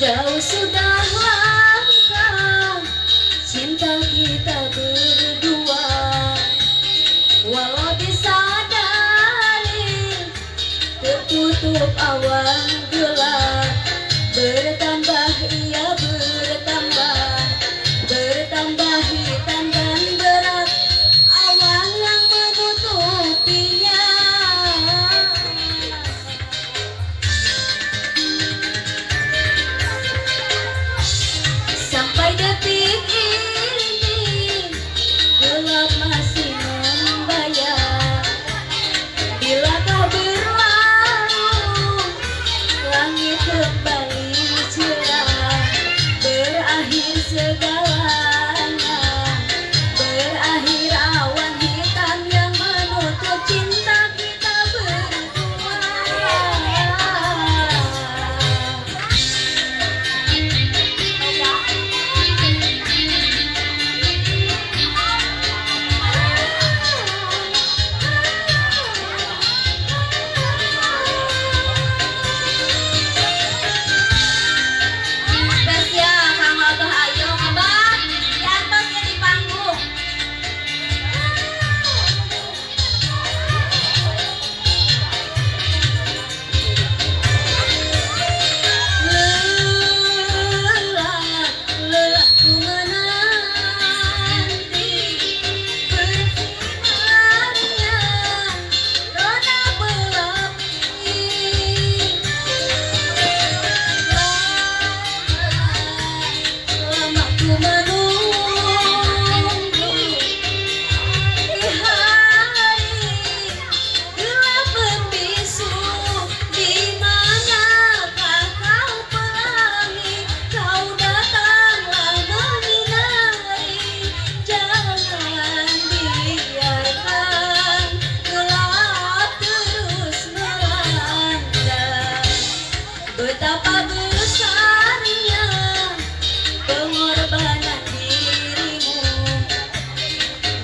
Jauh sudah langkah cinta kita berdua, walau disadari tertutup awan gelap. Bertambah ia bertambah, bertambah hitam dan berat awan yang menutupinya. Sampai detik ini gelap masih membayar. Bila kau berlalu, langit kembali cerah. Berakhir segalanya, berakhir awan hitam yang menutup cinta kita berdua. Betapa besarnya pengorbanan dirimu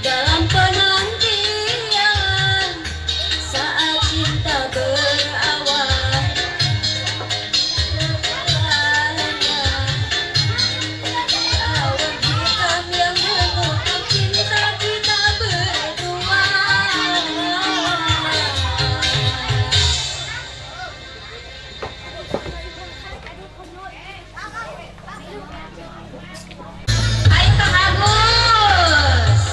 dalam penantian saat cinta berawal. Awan hitam yang menutup cinta kita berdua. Hai Kang Agus.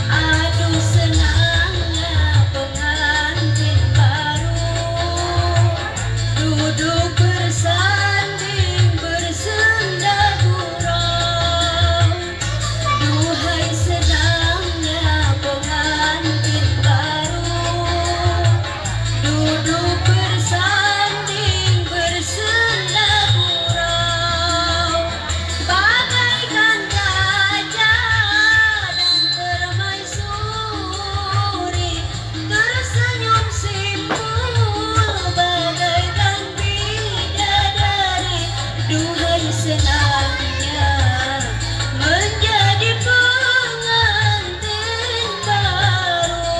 Aduh senangnya pengantin baru duduk bersanding bersenda gurau. Duhai senangnya pengantin baru duduk bersanding bersenda gurau. Bagaikan raja dan permaisuri tersenyum simpul bagaikan bidadari. Duhai senangnya menjadi pengantin baru.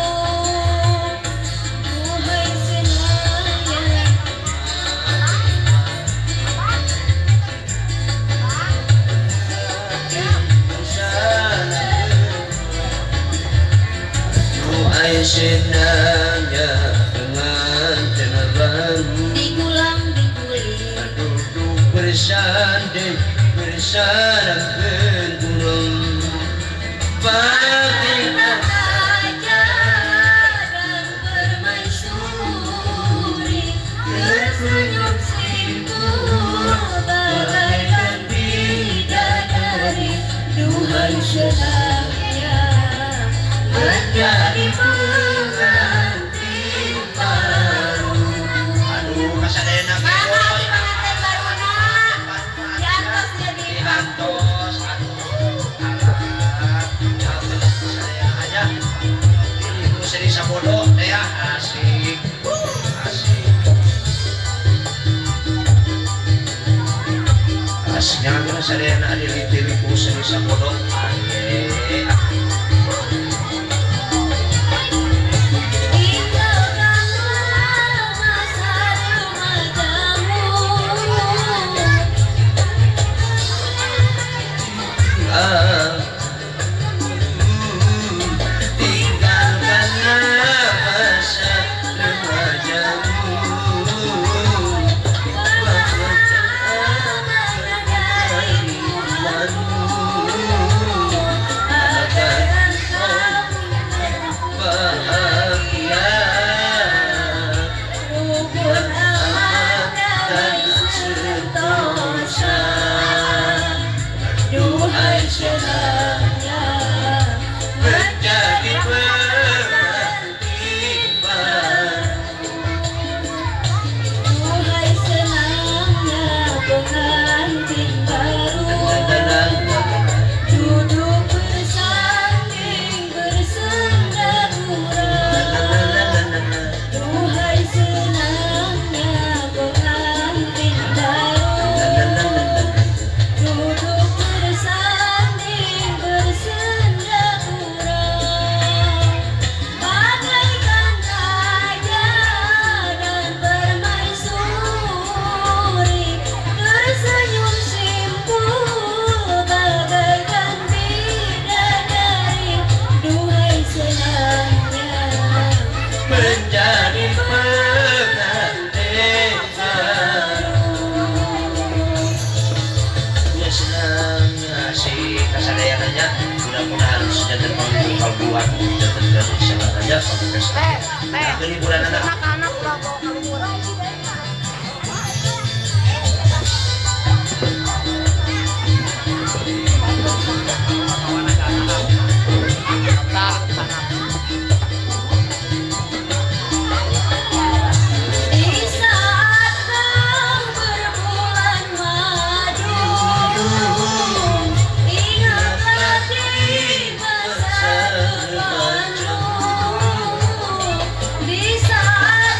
Duhai senangnya Duhai senangnya pengantin baru digulang diguling duduk bersanding bersarang bergurau. Bagaikan raja dan permaisuri tersenyum simpul bagaikan bidadari. Duhai senangnya menjadi pengantin baru. aduh kasadena Mana boy pengantin baru nak? Di atas jadi diantos aduh alah saya aja itu seri sabodo ya asik asik asiknya kan sadena dilitiliku seri sabodo tinggalkanlah masa remajamu. tinggalkanlah masa remajamu Dari Nah, liburan anak. Anak-anak lah bawa ke liburan. Di saat kau berbulan madu, ingatlah di masa depanmu. Di saat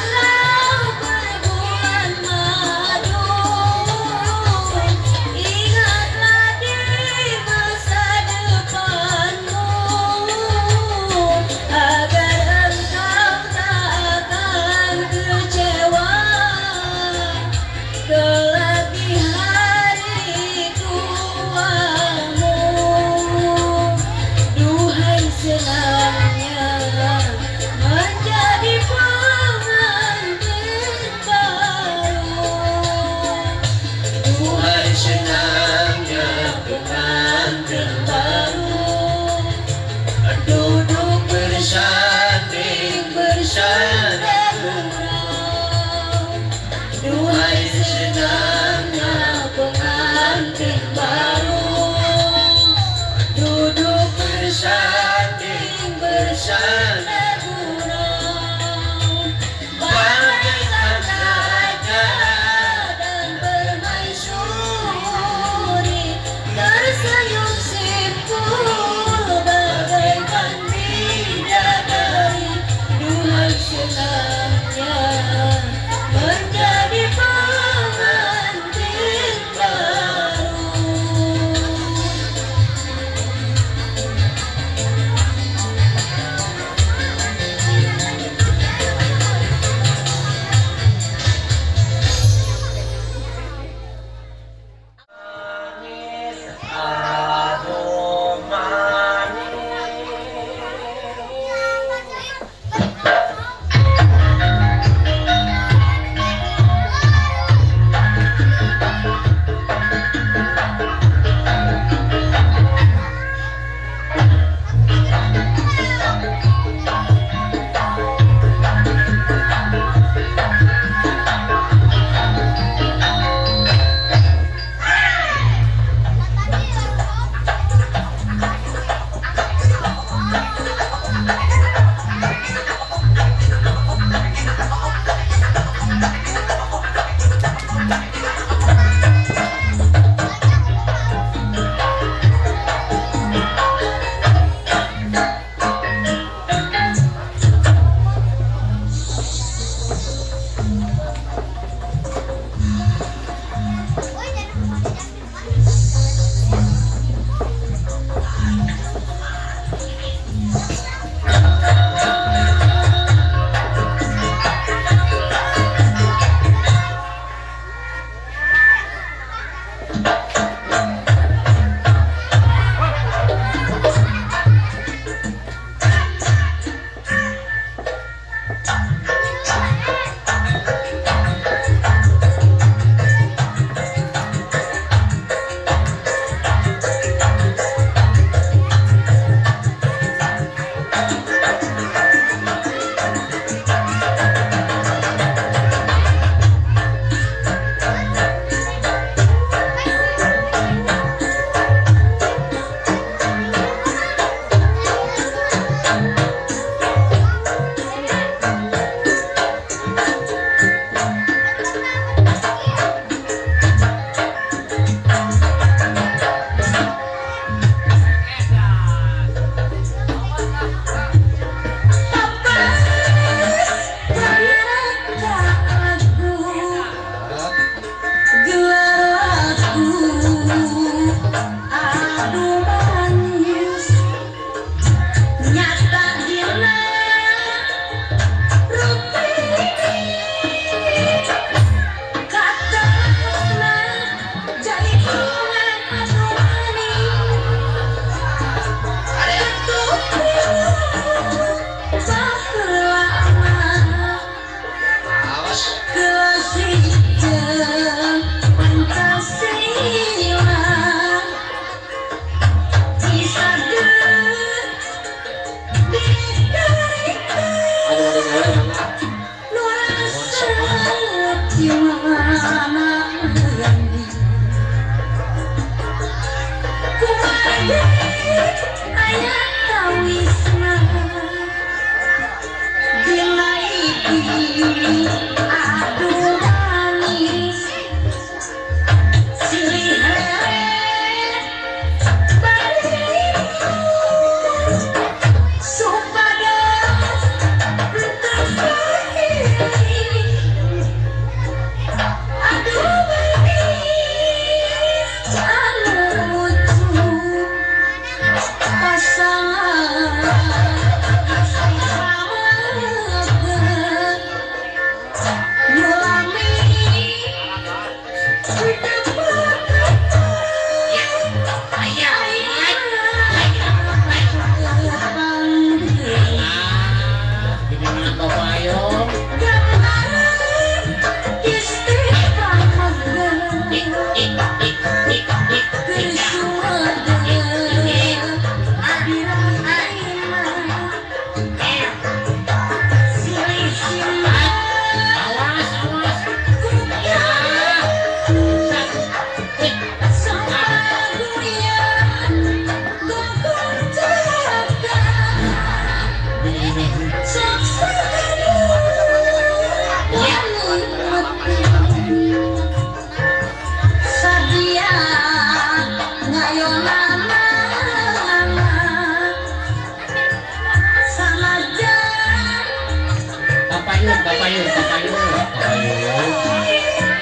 papayun.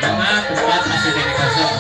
Mama tempat masih dari kasar.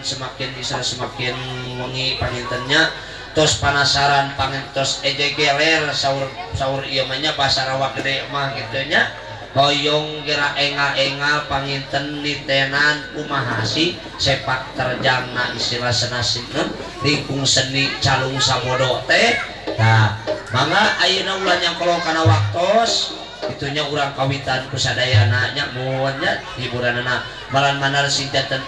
Semakin bisa semakin wengi pangintennya tos panasaran pangintos ejegeler sahur ieu mah nya basa rawa gede mah kitu nya hoyong geura engal-engal panginten nitenan kumaha sih sepak terjangna istilah senasikeun lingkung seni calung sabodo teh tah mangga ayeuna ulah nyangkolo kana waktos itunya urang kawitan ku sadayana nya muhun nya hiburanna malan manar sing janten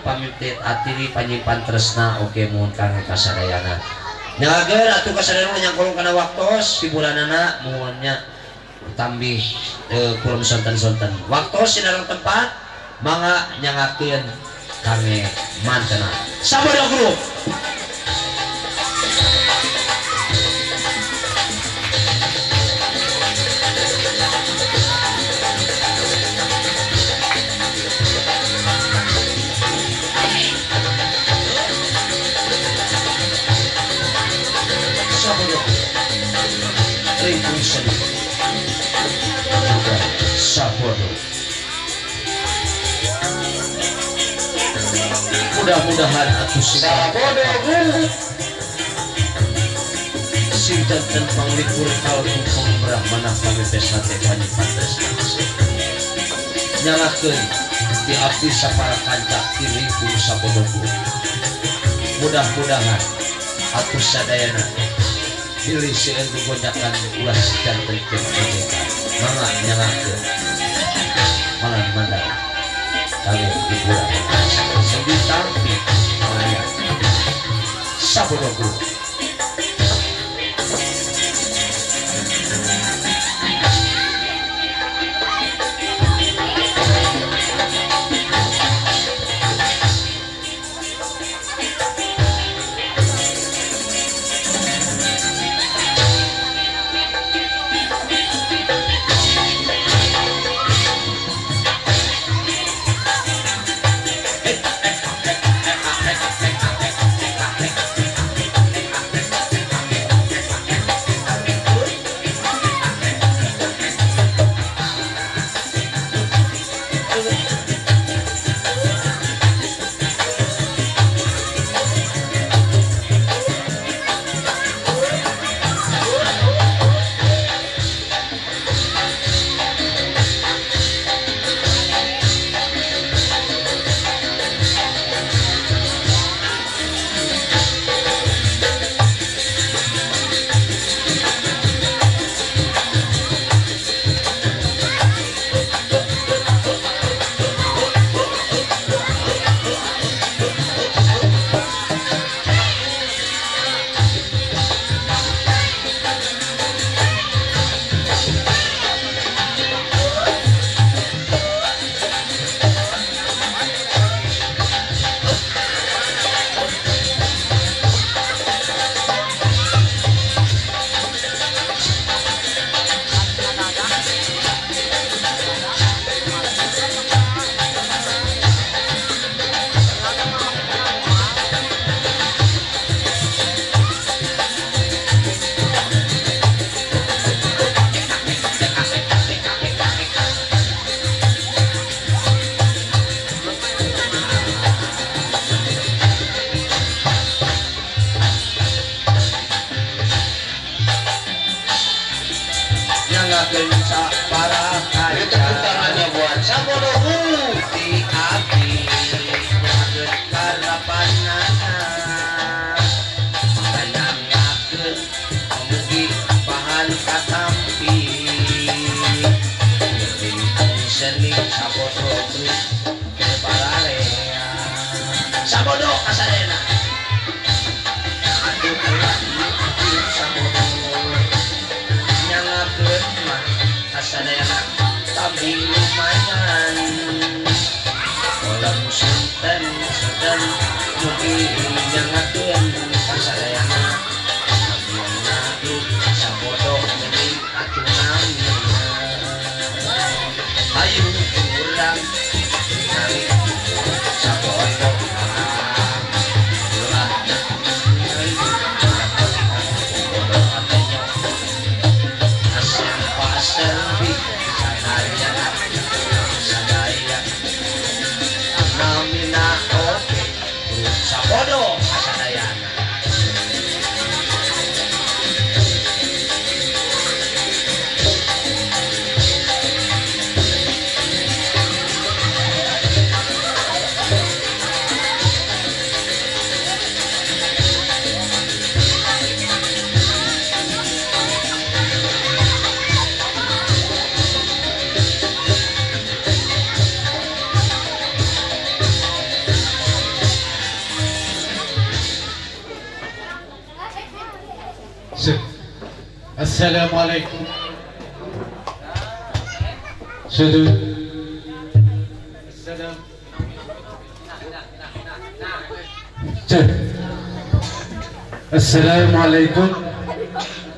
pamipit atiri panyimpan tresna oke muhun kangge kasadayana nyageun atuh kasadayana nyangkolo kana waktos hiburanna muhun nya tambih kulum sonten-sonten waktos sinareng tempat mangga nyangakeun kangge mantena sabodo grup. Sabodo mudah-mudahan atuh sabodo sing janten panglipur kalbu pembrahmana pamipesna teh panyimpan tresna nyalakeun di abdi sapara kancak ti lingkung sabodo mudah-mudahan atuh sadayana pilih sieun gojakan ulas janten teh mangga nyalakeun malam mandang kami hiburan sedih tampi maya sabodo grup. Agen para kaca tangannya buat sabodohu di abdi nyageun karapanan panangakeun mugi bahan katampi seni sabodo ke pararea sabodo kasadena aduh sabodo nyangakeun mah kasadena tapi lumayan dalam sultan sedang mugi nyangakeun kasadena tapi sabodo jadi aturan ayo kurang kali sabodo ulah asal pasar di sadaya sadaya namina oke sabodo sadayana Assalamualaikum. Sudah. Assalamualaikum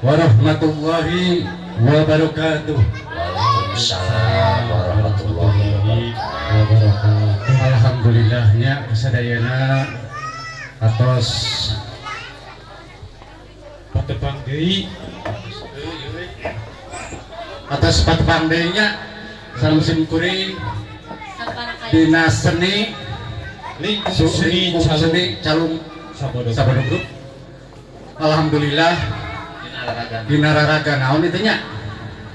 warahmatullahi wabarakatuh. Waalaikumsalam warahmatullahi Wabarakatuh. Alhamdulillahnya kesadayana atas patepang deui atas patepang deui-nya salusim kuring dina seni seni calung sabodo grup. Alhamdulillah dina raraga naon itu nya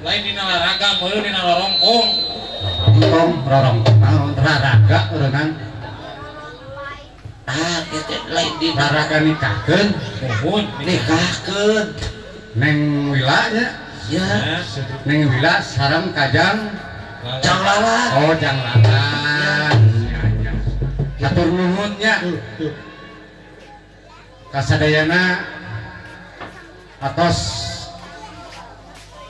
lain dina olahraga meureun dina lorongkong rorongkong naon raraga urang kita lain di raraga nikahkeun mohon nikahkeun neng wilanya ya neng wila sareng kajang janglalan oh janglalan hatur nuhun nya kasadayana atos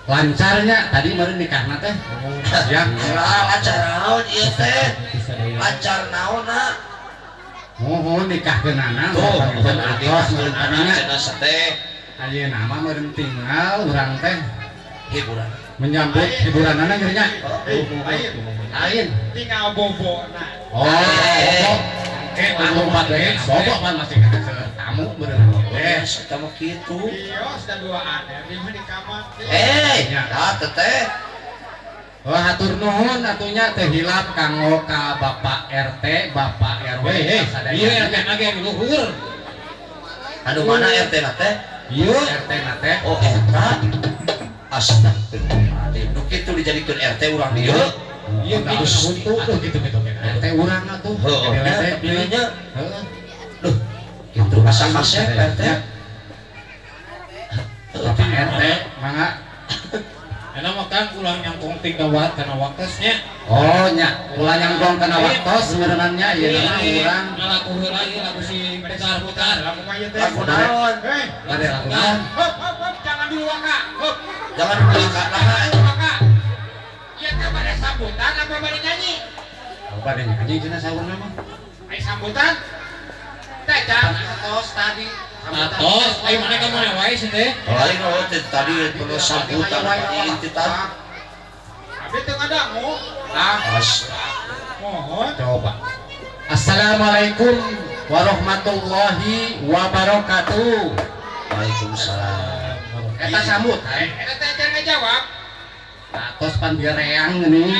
lancarnya tadi meureun nikahna teh ya lancar naon ieu teh lancar naonna mohon nikahkeunana tuh panggilkeun atos meureun tadinya cenah teh ayeuna mah meureun tinggal urang teh hiburan menyambut hiburanana geus nya lain tinggal bobona oh lompat deui bobo pan masih kasih tamu beneran eta mah kitu iya sudah duaan ya di mana di kamar teteh oh hatur nuhun atunya teh hilap kanggo ka Bapak RT Bapak RW iya RT lagi yang luhur anu mana RT na teh ieu RT na teh oh eta astagfirullahaladzim nu kitu dijadikeun RT urang dieu iya gitu gitu RT urang atuh heeh pilihnya loh gitu asa kasep RT Bapak RT mangga enak makan ulang nyangkong tinggal karena waktesnya oh nya ulah nyangkong kana waktos sebenarnya ieu mah urang ngalaku heula ieu lagu si putar-putar lagu mah ieu teh lagu naon ade lagu naon hop jangan dulu waka hop jangan dulu waka waka ieu teh bade sambutan apa bade nyanyi bade nyanyi cenah saurna mah ai sambutan teh jangan atos tadi atos ai mana kamu wae sih teh lain oh tadi perlu sambutan inti tadi abi teu ngadangu mohon coba Assalamualaikum warahmatullahi wabarakatuh. Waalaikumsalam. Eta sambut eta teh jangan ngajawab tos pan biar reang geuning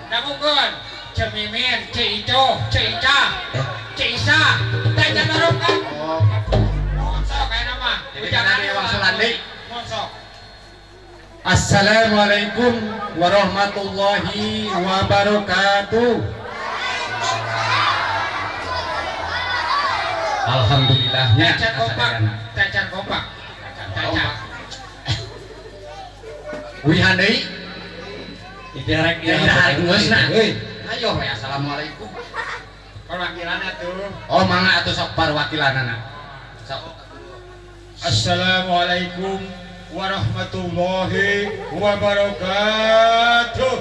dagukeun Cemimin, Cico, Cica, Cisa, teh jangan narongkan monsok kayak nama jangan Dewa Sulandi. monsok Assalamualaikum warahmatullahi wabarakatuh. Alhamdulillahnya. Cacar kompak, cacar kompak, cacar. Wih handai. Iderek Ayo we assalamualaikum. Perwakilannya tuh. Oh mangga atuh sok perwakilanana. Sok. Assalamualaikum warahmatullahi wabarakatuh.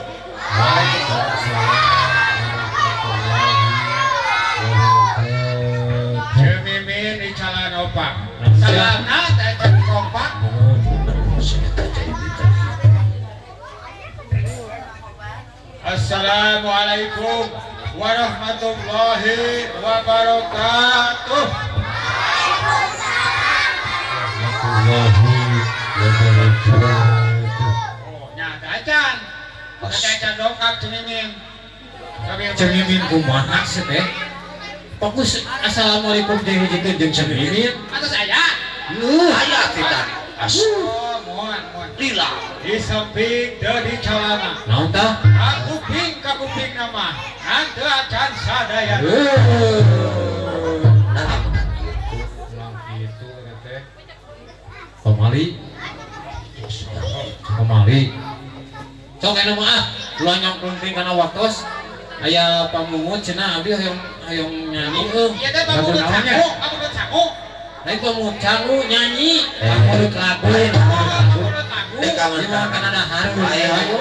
Cemimin di jalan opak. Salamna cacar kompak. Assalamualaikum warahmatullahi wabarakatuh. Oh, nyata acan. Acan dongkap cemimin. Cemimin kumaha sih teh? Fokus assalamualaikum jeung cemimin. Atas saya. Aya kita Oh, mohon. lila Di samping dari calana. Naon tah? Kakuping nama. Nanti acan sadaya. Pemali. Sok anu mah lu nyongklung kana waktos aya pamungut cenah abdi hayong nyanyi Iya teh bangun sangu, bangun sangu. Lain pamungut cangu nyanyi pamungut lagu kawan kana dahar ayo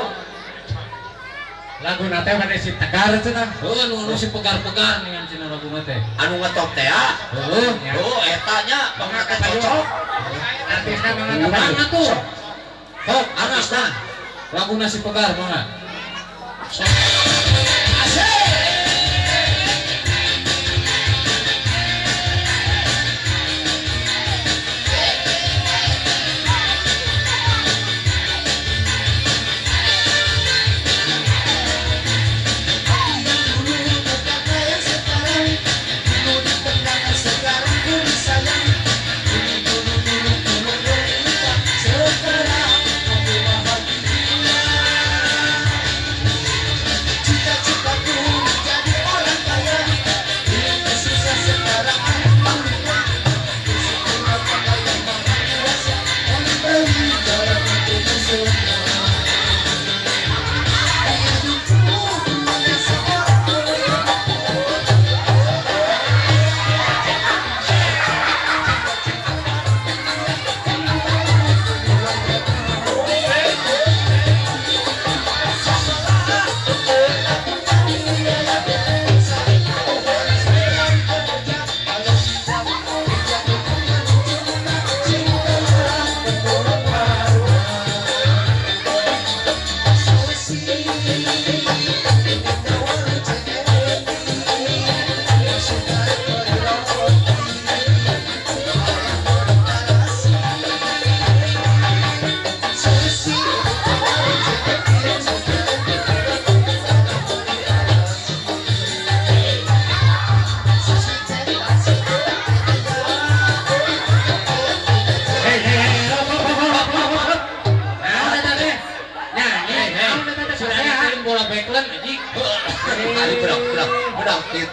lagu nate mane si tegar cenah nu si pegar-pegar ningan cenah lagu nate anu ngetop teh oh eta nya bangga cocok artisna mangga tuh sok artisna lagu nasi pegar mangga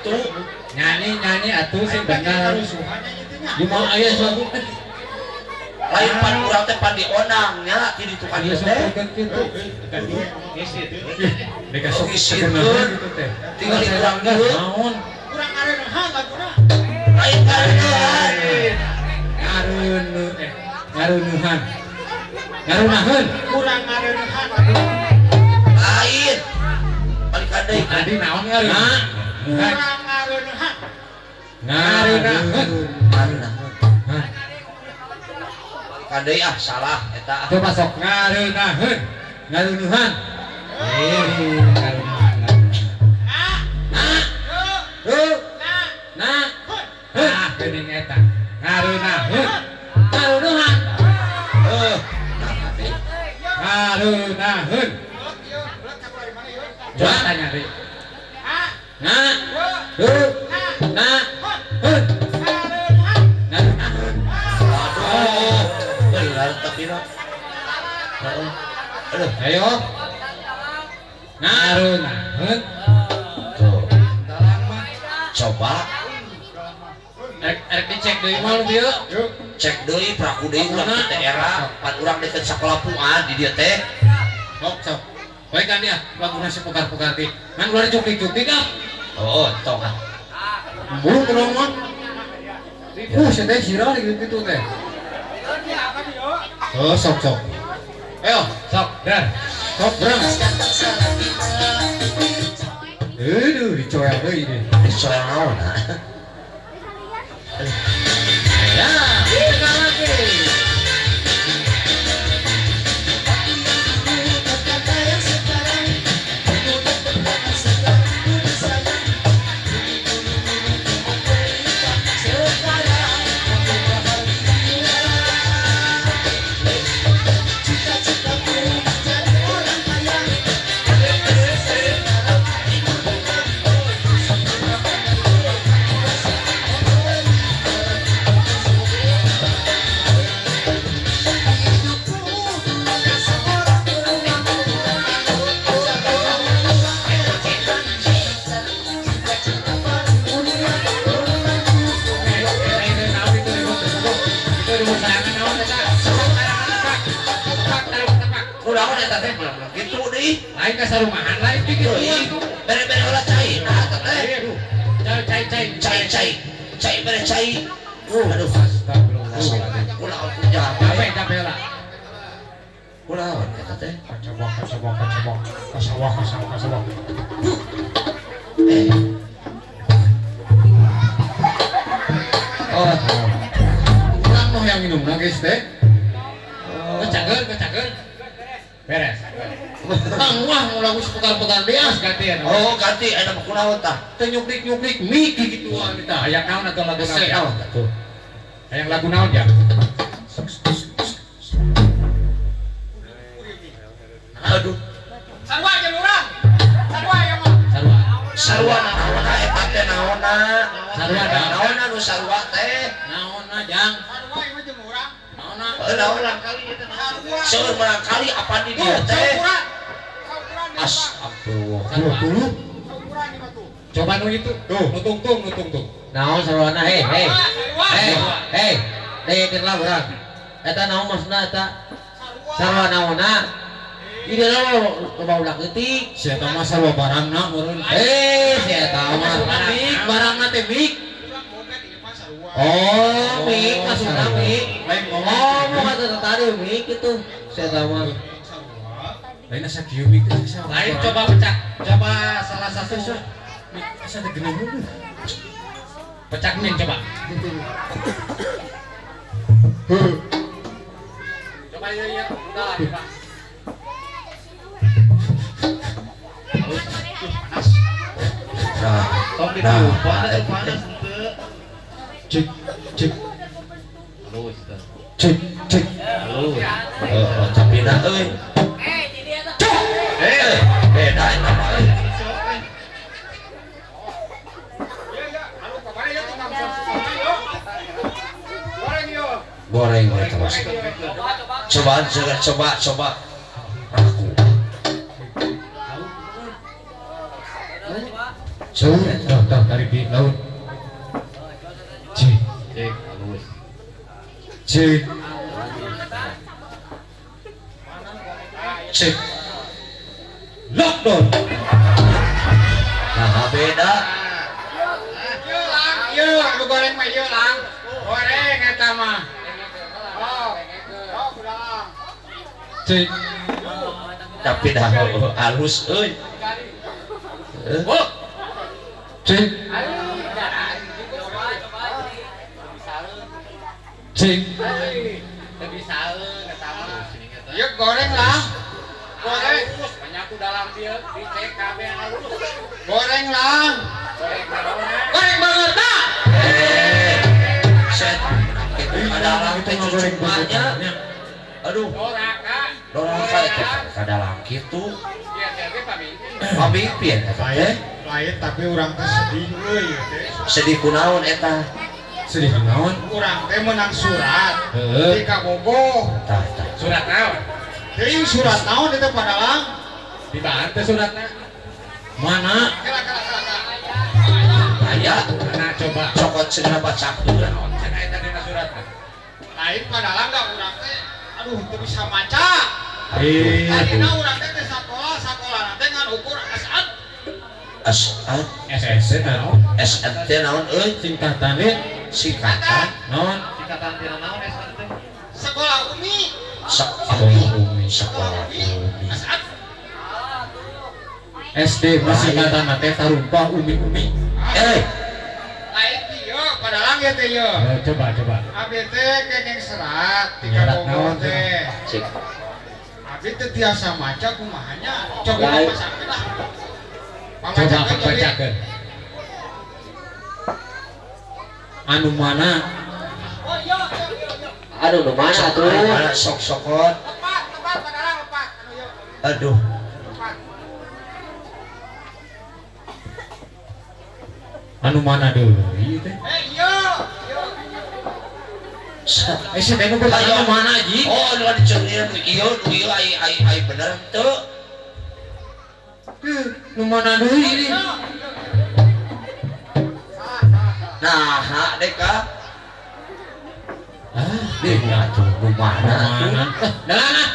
itu nyanyi atuh sih bener gimana aya suatu lain pan urang teh pan dionangnya di tukang dia teh kitu deka sok gitu teh tinggal di urang deui naon Kurang areuneuhan laguna. lain kareueuhan ngareunuhan ngarunaheun Kurang areuneuhan laguna. lain balik kadai tadi naon ngareuna Kurang areuneuhan. ngarunaheun kadai salah eta coba sok ngarunaheun ngarunuhan geuning eta ngarunaheun ngarunuhan ngarunaheun coba tanya deui aduh benar tapi no Aduh, Ayo. Ngarun. tuh. Dalam mah. Coba Erek dicek deui mah lu dieu. Yuk. cek deui praku deui urang di daerah pan urang deket sakola Puan di dieu teh. Sok. Baik kan dia, lagu nasi pokar-pokar ti. Ngan ulah cuplik-cuplik ah. Oh, tong ah. Buru tolong mah. Saya teh sirah gitu teh. Oh, sok. Ayo, sok, dan. Sok, berang. Aduh, dicoel deui ini. Soal naon ah. Ya, kita lagi. Kunaon eta teh gitu deui. Lain ka sarumahan lain pikir Deui. Bere-bere ulah cai nah eta teh. Cai. Cai bere cai. Aduh, Astagfirullahaladzim. kunaon punya Capek lah. kunaon eta teh. Kasawah. Eh. Oh, Kurang mau yang minum guys teh. Kecageun. Beres. Wah, mau lagu seputar-putar dia gantian. oh ganti ada kunaon tah? Teu nyuplik mik gituan kita. Hayang naon atau lagu naon? Naon tuh? Hayang lagu naon ya? Aduh, Sarua jeung urang. Sarua ya mah. Sarua. sarua naon eta teh naonna? Sarua naon? Naonna nu sarua teh? Naonna jang? Sarua ieu mah jeung urang. Naonna? Naon kali eta? Seueur barangkali apa di dieu teh? Saukuran di mah. Astagfirullah. Sarua. Saukuran di mah tuh. Coba nu itu. Tuh, nu tungtung. Naon sarwana hei Sarua. deui lah urang eta naon maksudna eta sarwa naonna ieu lo udah leutik Si eta mah sarua barangna meureun. si eta mah Barangna teh mik. Urang boga di mah sarua. oh mik maksudna mik Lain oh ngomong. mau kata tadi mik itu si eta mah Lain asa kieu mik teh sa. Lain coba pecah. Coba salah satu. Mik asa teh geuning heuh. Pecah min coba. Coba ya. Udah lah, Pak. Nah, Tong di Nah, lupa nah, ada panas henteu. Cek. Halus teh. Cek. Halus. tapi na euy. di dia tuh. Beda eta mah euy. Goreng terus. Coba. Aku. Tuh, dari di laut. Cek. Cek. Lockdown. Nah, beda. Ieu lang, lu goreng mah ieu lang. Goreng eta mah. Oh, udah. Cek. Tapi dah halus euy. Cek. Ieu goreng lah. Goreng. Banyak ku dalam dia dicek kabeh halus. Goreng lah. Goreng banget dah. Set. Itu ada orang teh cucumanya. Aduh, Doraka. doraka eta kada laki tuh. Dia teh pamimpin. Pamimpin eta teh. Lain tapi urang teh sedih euy teh. Sedih kunaon eta? Sedih naon? Urang teh menang surat. Heeh. Di Kabogoh. Tah. Surat naon? Teuing surat naon itu Padalang? Dibantu suratnya. Mana? Aya Nah coba. cokot segera baca tuh. Naon cenah eta dina suratna? Lain Padalang da urang teh. Aduh, teu bisa maca. Tadina urang teh teh sakola teh ngan ukur asat. Asat SSC naon? SNT naon euy Singkatannya singkatan naon? Singkatan tina naon SNT? Sekolah Umi. sekolah umi Asat. SD singkatan teh tarumpah umi. Lain dieu Padalang ya teh ye. Coba. Abi teh kenging serat tika Nyerat naon, Bogor teh. cik Abi teh tiasa maca kumahanya. Coba Lain. masakeun lah. Coba bacakeun. Anu mana? Oh iya. Aduh, nu mana tuh? mana sok-sokot Lepat Padalang lepat. Anu ieu. aduh Lepat. Anu mana dulu? Ieu teh. Iya. Si teh nu anu mana Ji? oh lu ada cengir ieu ai bener tuh Nu mana deui ini? nah deka Deh atuh nu mana? Nah,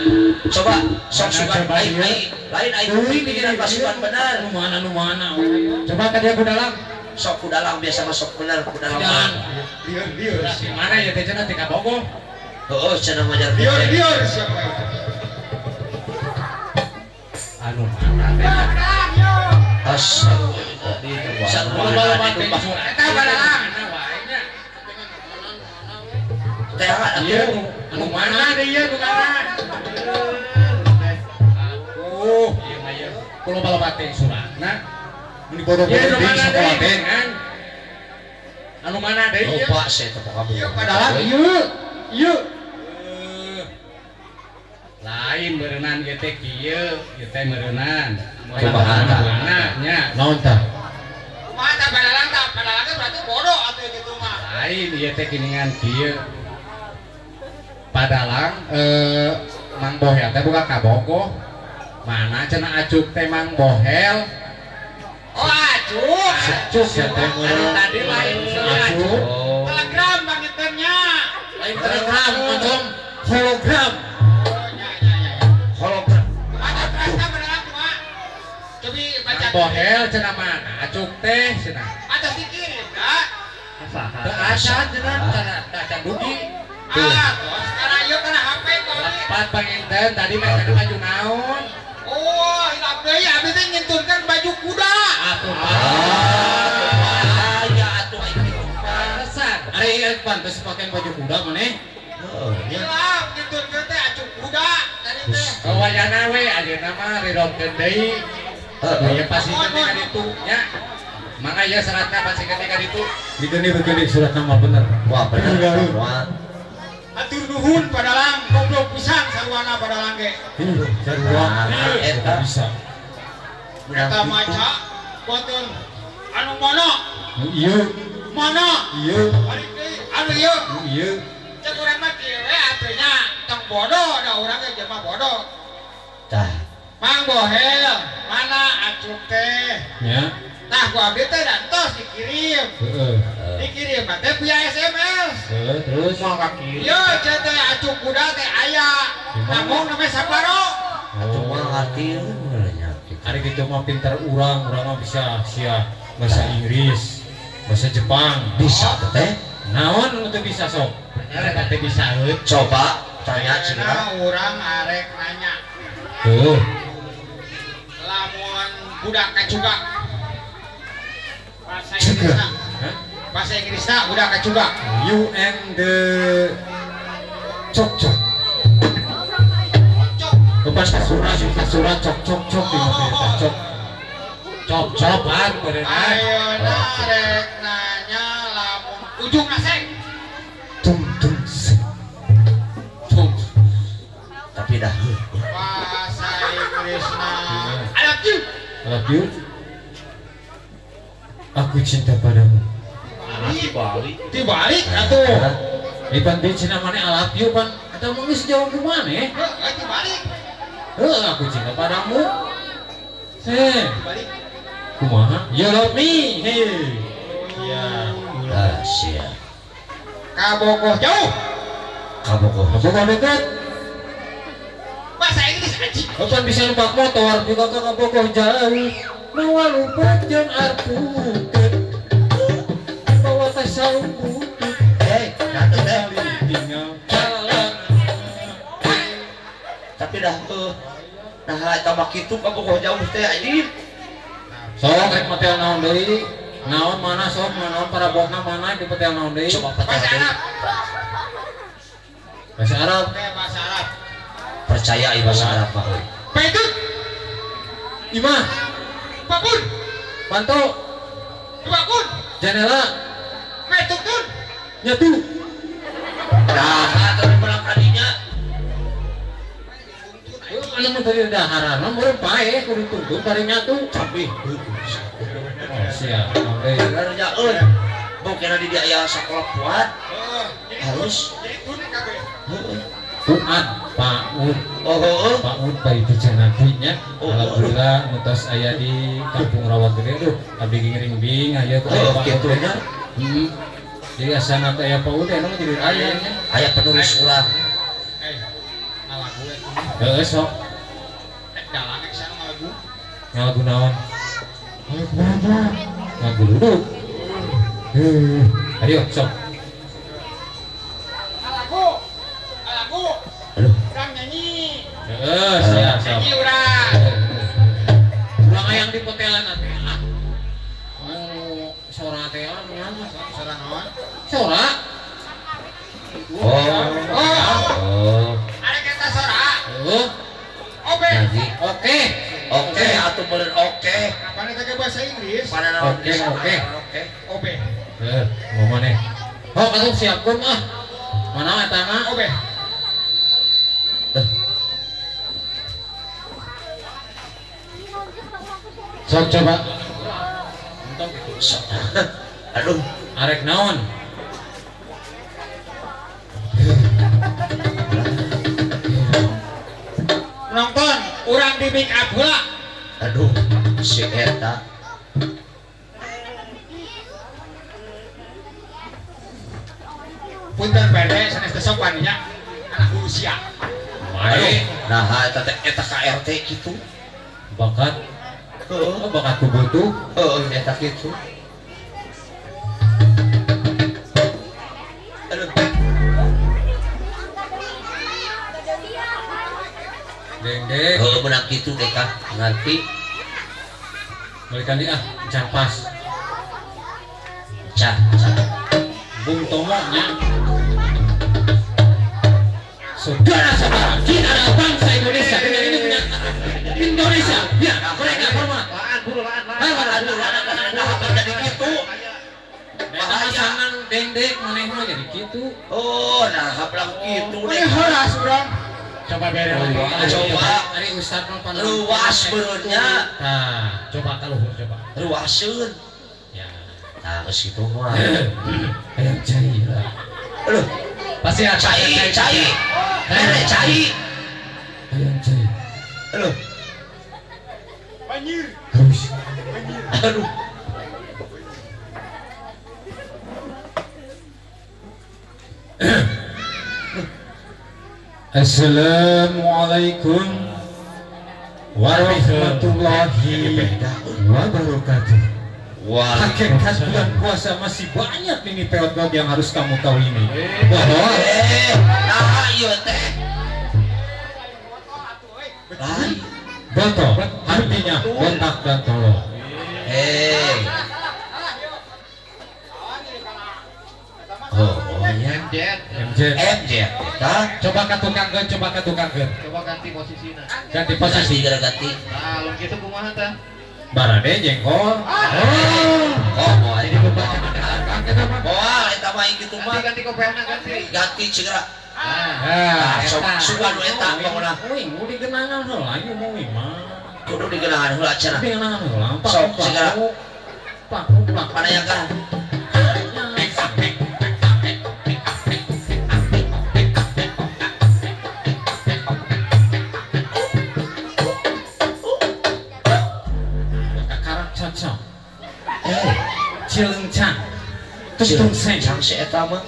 coba sok Mana sugan coba ai ieu? lain ai pikiran pasukan bener Nu mana? Coba ka dia ku dalam. sok kudalang biasa masuk bener kudalang Jangan. Liur. Di mana ya teh cenah tika Bogor? oh cenah majar Liur siapa itu? Anu mana teh? Astagfirullah Eta Padalang. Iya, anu mana deh ieu nu mana? Aku, ieu mah ieu. Kulo balabat teh suratna. Mun dibodoh-bodoh Ieu nu di mana sekolah deui? teh. Anu mana deh ieu? lupa saya tepuk kamu Iya Padalang ieu. Lain berenang ieu teh kieu, ieu teh meureunnan. Kumaha? Nya, naon tah? Kumaha tah Padalang teh berarti bodoh atuh gitu mah. Lain ieu teh kiningan kieu. Padalang Mang Bohel teh buka kabogoh. Mana cenah acuk teh Mang Bohel? Oh acuk. Acuk ya teh meureun. Tadi lain Acuk. Telegram bangiteunnya. Lain telegram, macam hologram. Oh nya. hologram Baca terus tah Padalang kumaha? Cobi baca. Mang Bohel cenah mana? Acuk teh cenah. Atas dikirim dah. Teu acan cenah can dugi. Terus sekarang ieu kana HP kali. Lepat panginten tadi mah kana baju naon? Oh, hilap deui abis teh nyentunkeun baju kuda. Atuh ya atuh ai pantesan. Ari pantes pakai baju kuda maneh. oh nya Hilap nyentunkeun teh acuk kuda tadi teh. Kawayana we ayeuna mah ridotkeun deui. Aya pasikeun ka ditu nya. Mangga ieu seratna pasikeun ka ditu. Digeuni surat nama bener. wah bener semua Atur nuhun Padalang, goblok pisan sarwana Padalang ge. Sarua eta bisa. Eta maca boten anu mana? Ieu, Mana? ieu, Balik deui. Anu ieu. ieu. Cek urang mah kieu we atunya tong bodoh da urang ge jelema bodoh. tah Mang Bohel, mana acuk teh? Nya. Tah ku abdi teh dan tos dikirim. Heeh. Dikirim teh via SMS. Terus mau ka kieu. Yo cek teh acuk kuda teh aya. Namun namanya saparo. cuma ngerti nya Hari gitu mah pinter urang mah bisa sia bahasa Inggris, bahasa Jepang. bisa teh Naon nu teu bisa sok? Eta teh bisa heuh. coba tanya cina Nah, urang arek nanya. Tuh. Lamun budak kacuga. Bahasa Inggrisna. Bahasa Inggrisna budak kacuga. You and the cok. Lepas surat cok di mata cok. Cok-cokan berenang. Ayeuna arek nanya lamun ujung naseng. Tum. tapi dah Bahasa Inggrisna. I love you. Love you. Aku cinta padamu. Dibalik atuh. Ipan di Cina mana I love you pan? Atau mau sejauh kemana? Dibalik. Aku cinta padamu. Kumaha? You love me. Ya. Siap. Kabogoh jauh. Kabogoh. Kabogoh dekat. Bahasa Inggris aja. Kapan bisa numpak motor juga ke Kabogoh jauh. Bawa lupa jeung arpukeun. Bawa tas saungku. Dateng deh. Tapi dah eta mah kitu Kabogoh jauh teh anjing. Sok rek motel naon deui? Naon mana sok naon para bokna mana di motel naon deui? Coba Bahasa Arab. Bahasa Arab. Oke, bahasa Arab. Percaya ieu bahasa Arab mah euy. Pedut. Imah, Papun. bantu, Dua jendela, Metutun. nyatu. Nah, tapi menang kadinya. Anu mah tadi daharan, mah meureun pae kudu tuntun bari nyatu. Tapi Siap. Oke. benernya euy. Bokena di dia aya sakola kuat. Halus. Jadi tun kabeh. Heeh. Fuad, Paud, Oh. Paud bari Cijanatinya. Alhamdulillah mutos aya di Kampung Rawa Gede tuh. Abdi ngiring-bing aya tuh aya Paud. Gitu nya. Jadi asana teh aya Paud anu jadi aya nya. Aya penulis ulang. Ngalagu eta. Heeh sok. Dalang ek sana ngalagu. Ngalagu naon? Ngalagu duduk. Ayo sok. Ngalagu. Aduh. Urang nyanyi. Heeh, siap sok. Nyanyi urang. Ulang ayang di potelan teh. Oh, sora teh anu Sora naon? sora. Oh. Ada kata sora. Heeh. Obe. Jadi Oke. oke atuh meureun oke. Kapan eta bahasa Inggris? Pada naon Oke, oke. Oke. Obe. Mau maneh. Oh, atuh siapkeun ah. Mana eta mah? Obe. Sok coba. Aduh. Arek naon? Nonton, urang di make up heula. Aduh. Si eta. Punten pede sanes teh sopan nya. Anak usia. Aduh. Nah, eta KRT kitu. Bakat. Heeh. Oh, bakat kubutuh. Heeh, eta kitu. Aduh. Deng-deng. Heeh, benak kitu deh Kak. Ngerti. Balikan dia ah, can pas. Cah. Bung Tomo nya. Saudara-saudara, kita adalah bangsa Indonesia dengan ini punya Indonesia. Ya, mereka hormat. Jadi gitu. Pasangan deng-deng maneh mah jadi gitu. Oh, nah hablang gitu Ini deh. horas urang. Coba bere lagi. Coba. Ari Ustaz mah pandang Luas beurutnya. Nah, coba kaluhur coba. Luaseun. Ya. Nah, geus kitu mah. Aya cai lah. Aduh, Pasti ada cai. Mere cai. Aya cai. Aduh. Banjir. Terus. Aduh. Assalamualaikum warahmatullahi wabarakatuh. Hakikat bulan puasa masih banyak ini pedagog yang harus kamu tahu ini. Bahwa Nah, ieu teh. Lain. botol artinya botak dan tolong. Oh, ya. MJ. MJ. Tah, Coba ke tukangkeun, coba ke tukangkeun. Coba ganti posisinya. Ganti posisi posisi. ganti. Nah, lu gitu kumaha teh? Barade jengkol. Oh, moal ini Moal moal eta mah kitu mah. Ganti kopehna ganti. Ganti cigera. Ah, Sugan nu eta pokona. Uing, mau digenangan heula ieu mau mah. Kudu digeunangan heula cenah. Digenangan heula. Sok segera. Pak. Panayakan. Tung seng sang si eta mah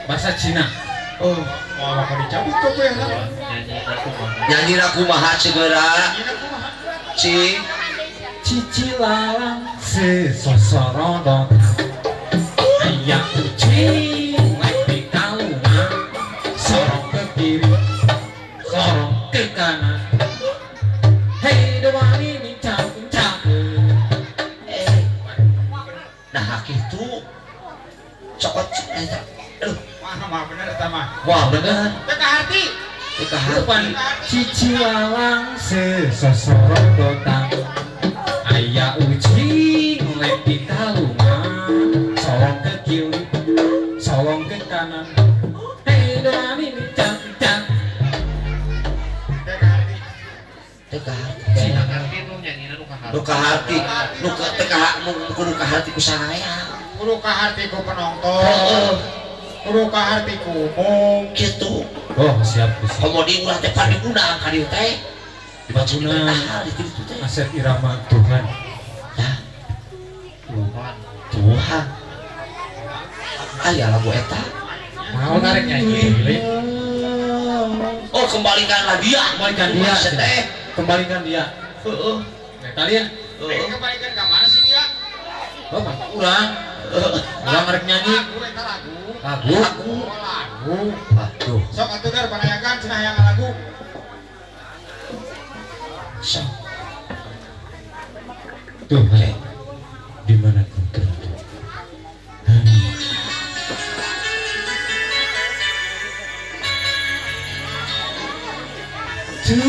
bahasa Cina. oh mau apa dicabut kok ya nyanyi kumaha segera ci Cicilalang sesosorodot ayam kucing di kalungan sorong ke kiri sorong ke kanan hei dewani bincang-bincang nah gitu cokot aduh mah bener eta mah wah bener teh ka harti teka depan hati cicilalang sesosorodotan ayah ucing lek di kalungan solong ke kiri solong ke kanan hei dewani bincang-bincang teh ka harti teka hati nu ka hati nu ka teka hati ku saraya kudu ka harti ku penonton kudu ka harti ku umum gitu oh siap siap komodi ulah teh padiguna ka dieu teh dibacuna di ditu teh aset irama Tuhan ya Tuhan aya lagu eta mau narik nyanyi oh kembalikanlah dia kembalikan dia teh kembalikan dia heeh kalian kembalikan ka mana sih dia oh urang ngarek nyanyi lagu eta lagu lagu oh lagu aduh sok atuh dar panayakan cenah yang lagu so Tuhan di mana kau berada Tuhan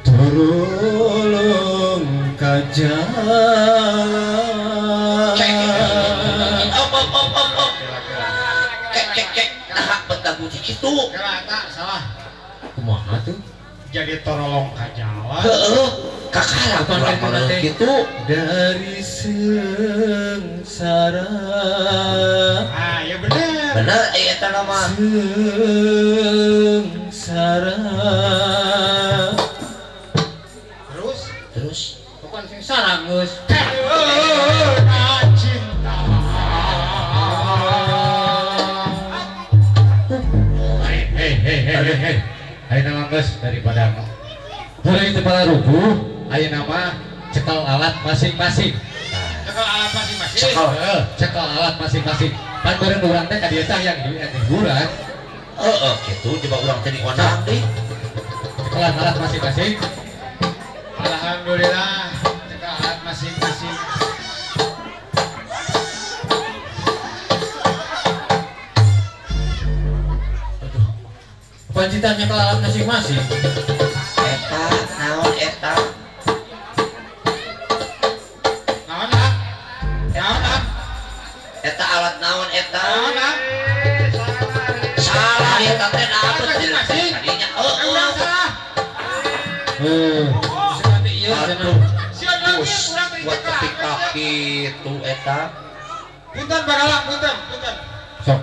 tolong kajalan kek nah betagu kitu kira eta salah kumaha tuh jadi torolong ka jalan heeh kakara Bukan kurang gitu, bener teh. gitu dari sengsara ah ya bener bener eta nama sengsara terus bukan sengsara geus cinta hei ayo nama geus daripada dari itu para ruku ayo nama cekal alat masing-masing cekal alat masing-masing cekal alat masing-masing pan bareng urang teh ka dieu teh yang hiburan heeh gitu coba urang teh diundang deui cekal alat masing-masing alhamdulillah cekal alat masing-masing pancitannya ke alat masing-masing eta naon eta naon lah eta alat naon eta naon lah salah eta teh naon masing-masing tadinya urang salah nanti iya cenah sian lagi Bus, urang teh buat cekal ketika gitu eta punten bagalah punten sok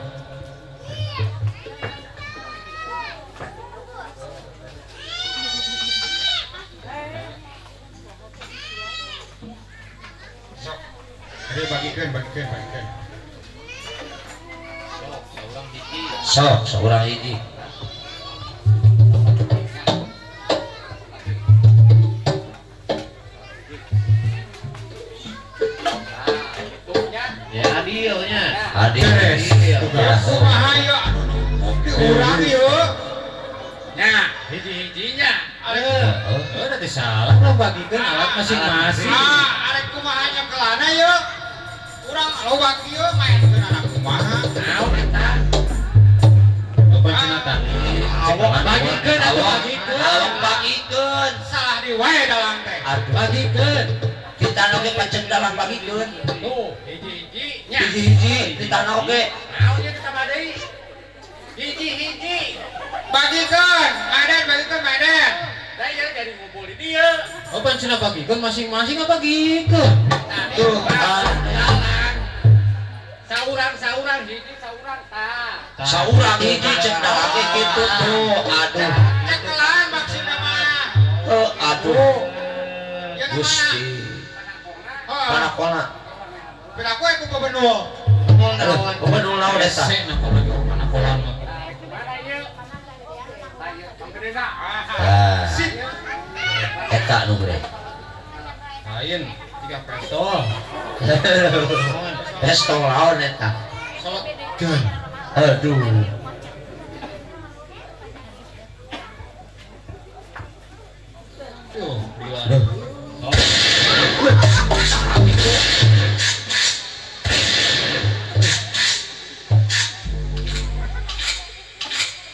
Jadi bagikan sok seorang hiji ya adilnya adil kumaha ya diurang yuk nya hiji-hijinya nanti salah lo bagikan alat masing-masing arek kumaha nya kelana yuk urang lobak yuk main anak kumaha naon eta bukan cenah tadi bagikeun atuh bagikeun awak bagikeun salah di wae dalam teh bagikan kita oge pacen dalam bagikeun tuh hiji-hijinya hiji-hiji kita oge naonnya kita badai hiji-hiji bagikan maden saya jadi ngumpul di dia oh cenah bagikan masing-masing apa bagikan tuh saurang hiji saurang saurang hiji cek dalake gitu tuh aduh cekelan maksudnya mah atuh. Gusti. Mana kona? Pira kowe ku gubernur. Gubernur naon eta? Mana kolan mah. Ah. Eta nu bre. Lain 3 peso. Resto laon eta. Shotgun. Aduh. Tuh, gila.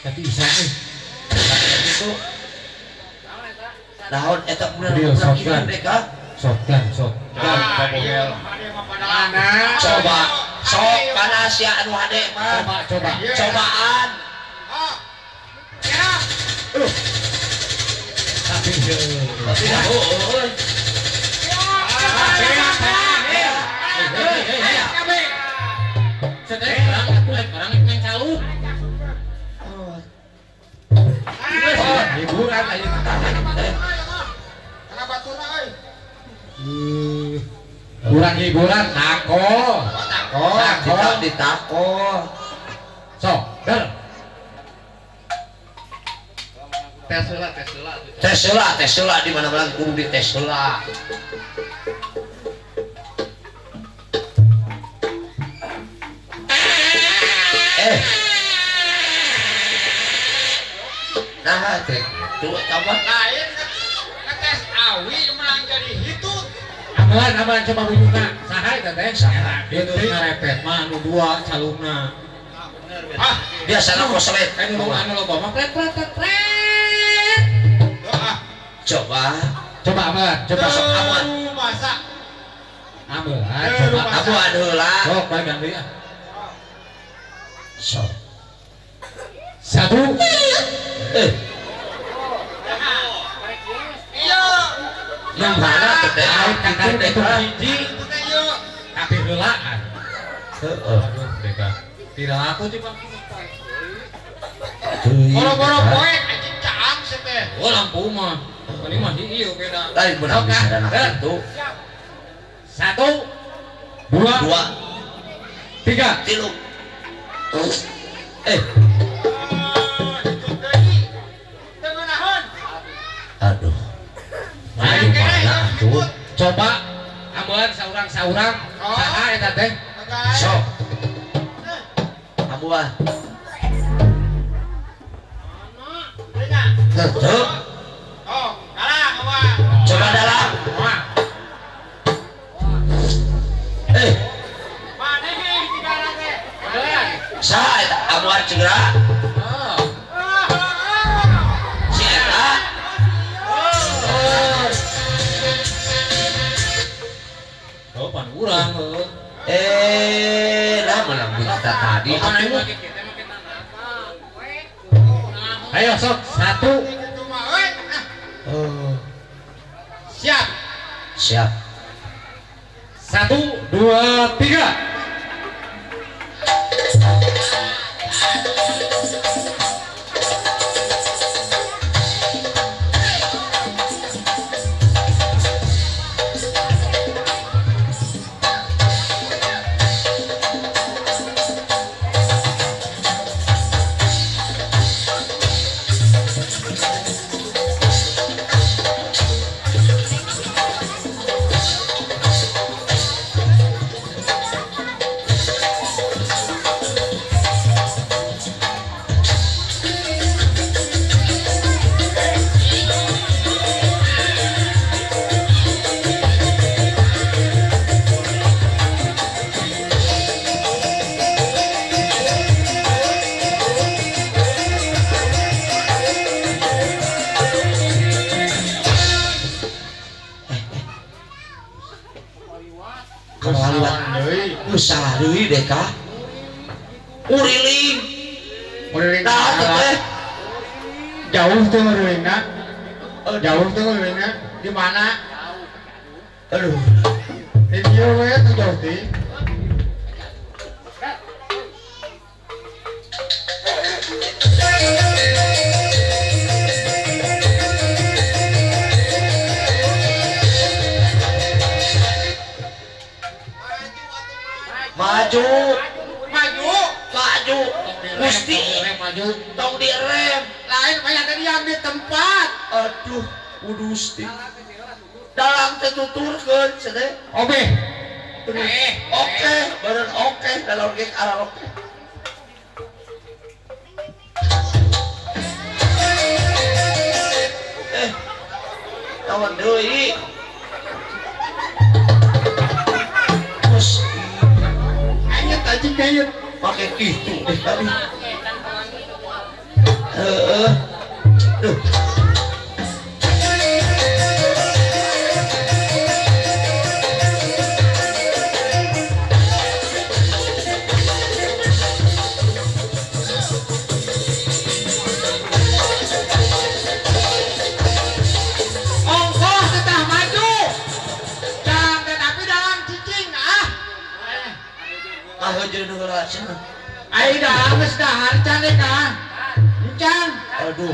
Tapi bisa nih. Itu naon eta bener Real shotgun. mereka. Shotgun. Coba sok kana sia anu hade mah. Coba. Cobaan. Tapi Tidak euy. orang main caluk. Hiburan aja. Kana baturna euy. Kurang hiburan tako. Kita ditako. Sok, ber. Tesla di mana-mana kudu di Tesla. Nah, teh, tuh coba. Lain ngetes awi menang jadi hitut. Amalan coba buka. Saha eta teh? Itu ngarepet mah anu dua calungna. Biasana koslet. Kan anu loba mah pret. Coba Amalan, coba sok aman. Masa Amalan, coba Aku adulah. sok bae ganti ah. Sok. 1 iya. Yang mana tuh teh? Kakak itu hiji Teh yuk. tapi heulaan. Heeh. Aduh, Deka. Tidak aku sih Pak. Boro-boro poek anjing caang sih teh. Oh lampu mah. Ini mah ieu beda. Lain benar bisa dan itu. 1 2 Dua, 3 tilu. Aduh. Aduh mana atuh? Coba amalan saurang saha eta teh? Sok. Amuah. Tuh. Oh, kalah apa? Coba dalam. Mana nih tinggalan teh? Saha eta amuah cegera? Si eta. Oh, pan urang heuh. Lah menang kita tadi. Ayo sok 1 Itu mah euy. siap. Siap. 1 2 3 Salah deui Deka. Uriling. Nah, teh. Jauh tuh ngurulingna. Jauh tuh ngurulingna. Di mana? Aduh. Di dieu we tuh jauh teh. Gusti rem maju. tong direm Lain banyak tadi yang di tempat. aduh Gusti dalam tetuturkeun cenah Obe. oke badan oke dalam geng karaoke tawan deui terus Hanya tajik kayaknya. pakai kitu tadi duh Ongkos tetap maju. Jangan tetapi dalam cicing jeung heula cenah Ayo dalam geus dahar can deh kah. Can. aduh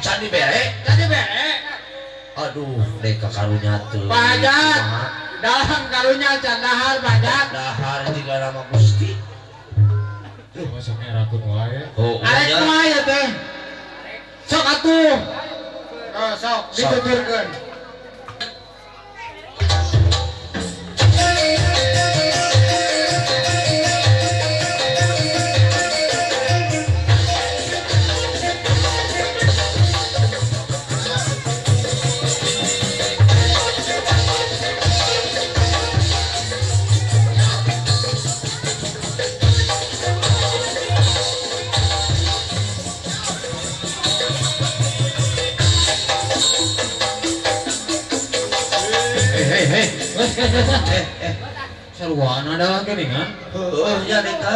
candi bere Jadi bere. aduh deka karunya teu Bajat. Dalam karunya can dahar bajat. dahar juga nama Gusti Masuknya rakun wae. oh Arek nya kumaha ya teh? Sok atuh. Sok dituturkeun. Hei. Saruan ada lagi nih kan? ya deka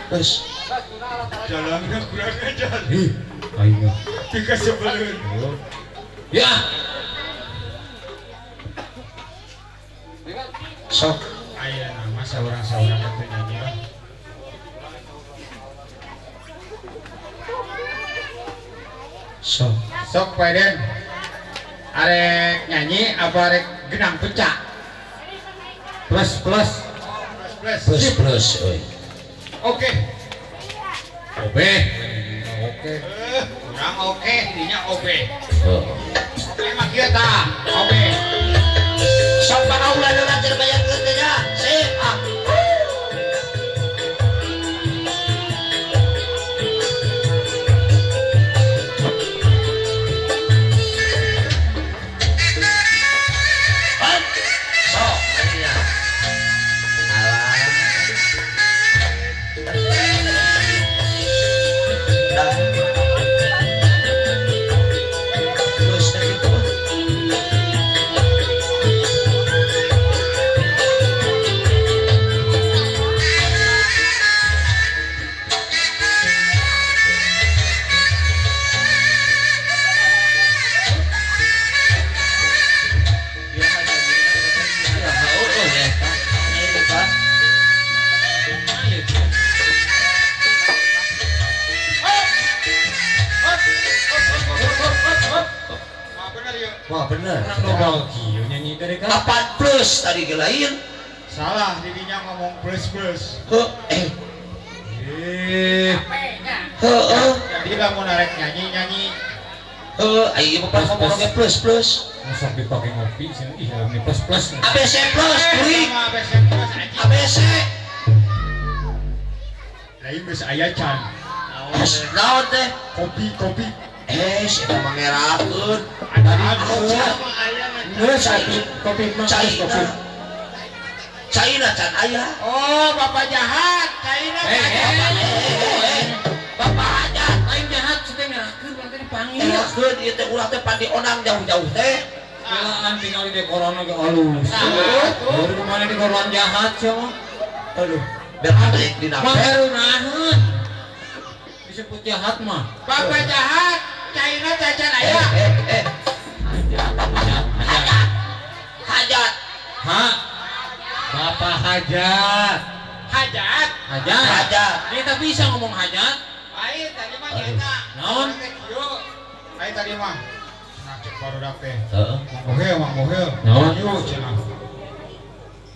terus Jalannya kurang ajar. Ayo. Tiga sebelum. Ya. sok Ayo nama saurang-saurang itu nyanyi lah. sok Sok Paiden. Arek nyanyi apa arek genang pecah? Plus. plus oi Oke. Obe. Oke. Kurang oke, dinya oke. oh Oke mah kieu tah. Oke. sok pangaula dengan cenah bayar kerjanya sip sok akhirnya terus gitu wah bener Orang global kieu nyanyi tadi kan. 8 plus tadi gelain Salah didinya ngomong plus. Jadi kamu narek nyanyi. ayo bapak ngomongnya plus Masuk dipakai ngopi sini. Ih, ini plus. ABC plus kuring Sama ABC plus aja. ABC Lain geus aya can. naon teh Kopi. siapa mangerakeun Geus atuh kopi mah kopi. China can aya Oh, Bapak jahat. Caina. bapak aja Lain jahat sudah ngerakeun nanti dipanggil. ngerakeun ieu teh ulah teh pandi onang jauh-jauh teh Jalan tinggal di corona ge alus. Baru kemana di koran jahat siapa? aduh berbalik di Mah nape baru nahan. Disebut jahat mah. Bapak jahat. Caina cacan aya. hajat Ha? Bapak hajat. Hajat. hajat Ini tak bisa ngomong hajat. Ayo tadi mah nyata. Naon? Ayo tadi mah. Nah, cek baru dape. heeh Mang Bohel. Naon? Yuk, cenah.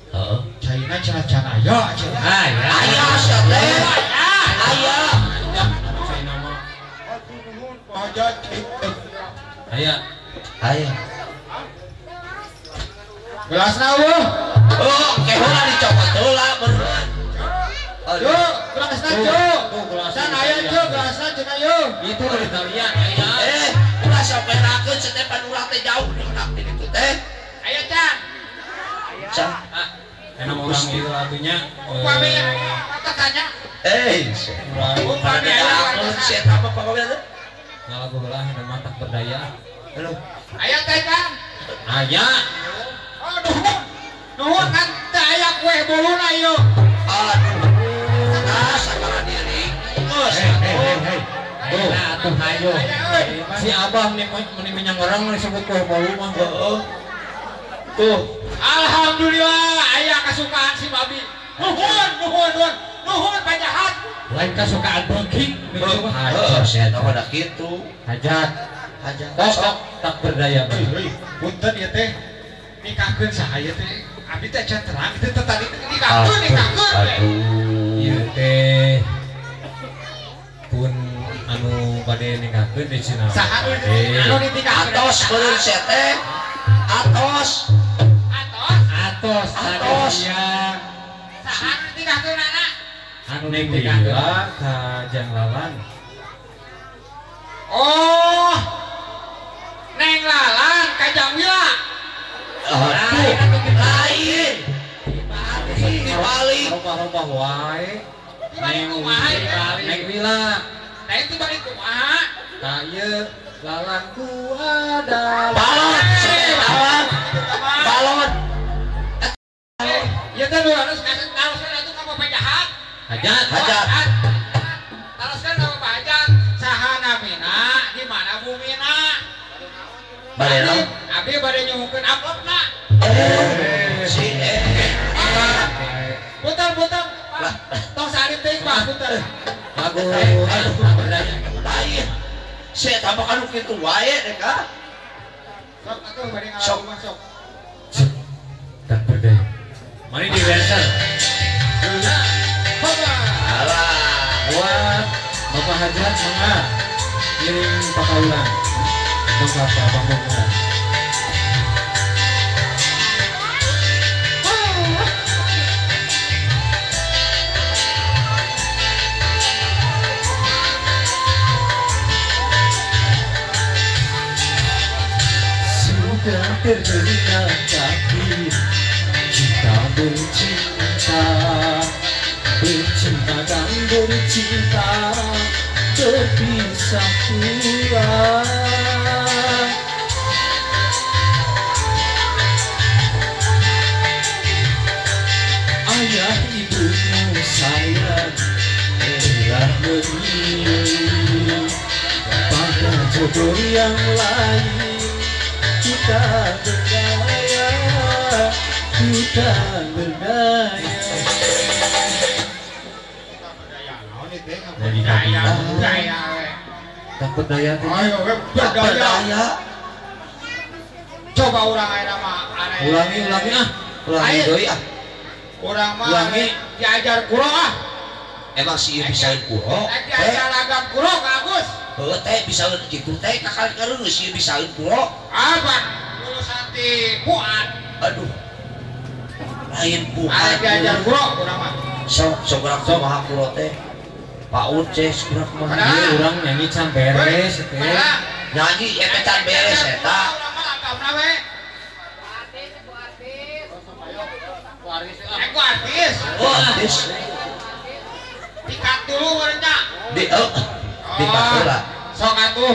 heeh Caina cina ya cina. Aya sate. Aya. Hajat. Aya. Gelasna eueuh. Oh, kehola dicopot heula beneran. Yo, gelasna jo. San aya jo gelasna cenah yo. Itu kita lihat aya. Ulah sok perakeun setepan urang teh jauh udah ditu teh. Aya can. Can. Enak orang itu artinya Upami tanya. Upami aya saya tambah pokoknya teh. ngalagu belah dan mantak berdaya. Halo. Aya teh kan. Aya. Oh, nuhun kan teh aya kue buluna ieu. Aduh. Sabar diri. Nah, tuh ayo. Si Abah meni menyang orang disebut kue bolu mah. Tuh. Alhamdulillah aya kasukaan si Babi. Nuhun panjahat. Lain kasukaan bengking. Saya tahu ada gitu. Hajat. Sok tak berdaya. Punten ieu teh nikahkeun saha ieu teh. Abdi teh can terang itu teh tadi nikahkeun. Ieu teh pun anu bade nikahkeun di Cina. Saha anu dinikahkeun? Atos bener saya teh. Atos. Ya. Saha anu dinikahkeun anak? Anu nikah ka Jang Lalan. Oh. Neng Lalan ka Jang Wila. Lain. Dibalik. Rupa-rupa wae. Neng Wila. Nah itu balik kumaha? Ka ieu lalanku adalah Balon. Ya teh lu harus kasih taroskeun atuh ka Bapak Jahat. Hajat. Taroskeun ka Bapak Jahat. Saha namina, di mana bumina? Balena. Abi bade nyuhkeun uploadna. Si Putar. Tong salib teh Pak, putar. Lagu lain. Saya tambah anu kitu wae deh ka. Sok atuh bade ngalagu masuk. tak berdaya. Mari di dancer. Alah. Buat Bapak Hajat mangga kirim pakaulan. Mangga Pak Bambang mangga. Sudah terbelah tapi kita bercinta dan bercinta berpisah pula. Ayah ibumu sayang telah memilih pada jodoh yang lain. Kita berdaya. Tak berdaya tuh. Ayo berdaya. Coba urang aya nama aneh. Ulangi Ulangi deui ah. Urang mah Ulangi. diajar kuro ah. Emang si ieu bisaeun kuro? Diajar agam kuro ka Agus. Heuh teh bisaeun kitu teh kakal kareung si ieu bisaeun kuro. Apa? Lulusan ti Puan. Aduh. Lain bukan. Ada diajar kuro urang mah. Sok gerak kumaha kuro teh. Paud ceh gerak kumaha. Ieu urang nyanyi can beres teh. Nyanyi eta can beres eta. Urang mah langkamna we. Aku artis. Oh, artis. Dikat dulu urangnya. Di heula. Sok atuh.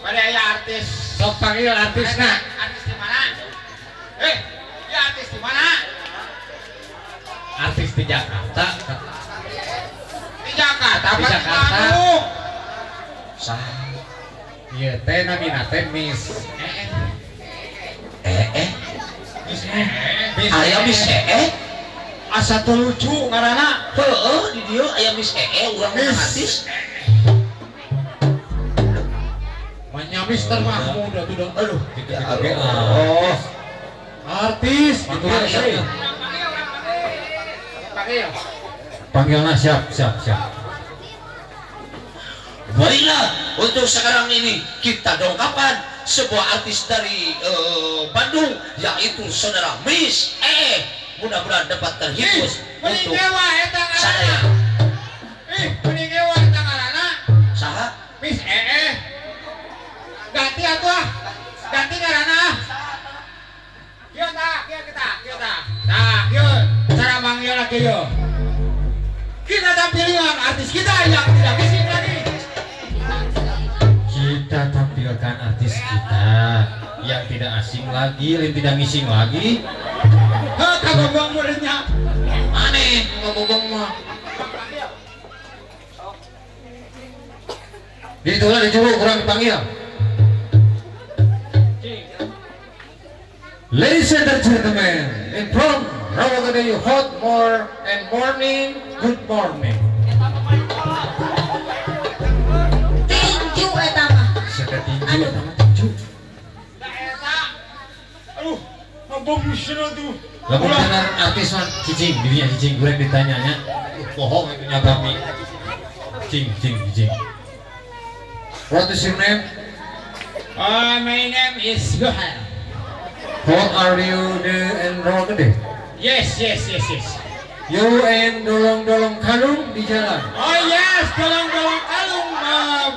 Bade aya artis. Sok panggil artisna. Artis di mana? Ya artis di mana? Artis di Jakarta. Di Jakarta apa Di di Jakarta. Bandung? Sah. Ieu teh namina teh Miss. Miss. Aya Miss Asa teu lucu ngaranna. Heueuh di dieu aya Miss urang mah artis. Banyak Mister Mahmud atuh dah. Aduh. Oh. Artis gitu Iya. ya. Panggilnya siap. Baiklah, untuk sekarang ini kita dongkapan sebuah artis dari Bandung, yaitu saudara Miss mudah-mudahan dapat terhibur untuk saya. Mending ewa eta ngaranna Saha? Miss ganti atuh ganti ngaranna kieu kita nah kieu cara manggil lagi kieu kita tampilkan artis kita yang tidak bising lagi. Kita tampilkan artis kita yang tidak asing lagi, yang tidak ngising lagi. Kagobong muridnya Aneh, ngomong mah. Ditulah dijuru kurang dipanggil. Ladies and gentlemen, in from Rawagadayu hot more and morning, good morning. Tinju eta mah. Saka tinju eta mah tinju. aduh ngobong musina tuh Lamun benar artis mah cicing, dirinya cicing goreng ditanyanya. Bohong itu nyagami. Cicing. What is your name? my name is Yohan. What are you in Rawagadayu? Yes. You and dolong-dolong kalung di jalan. Oh yes, dolong-dolong kalung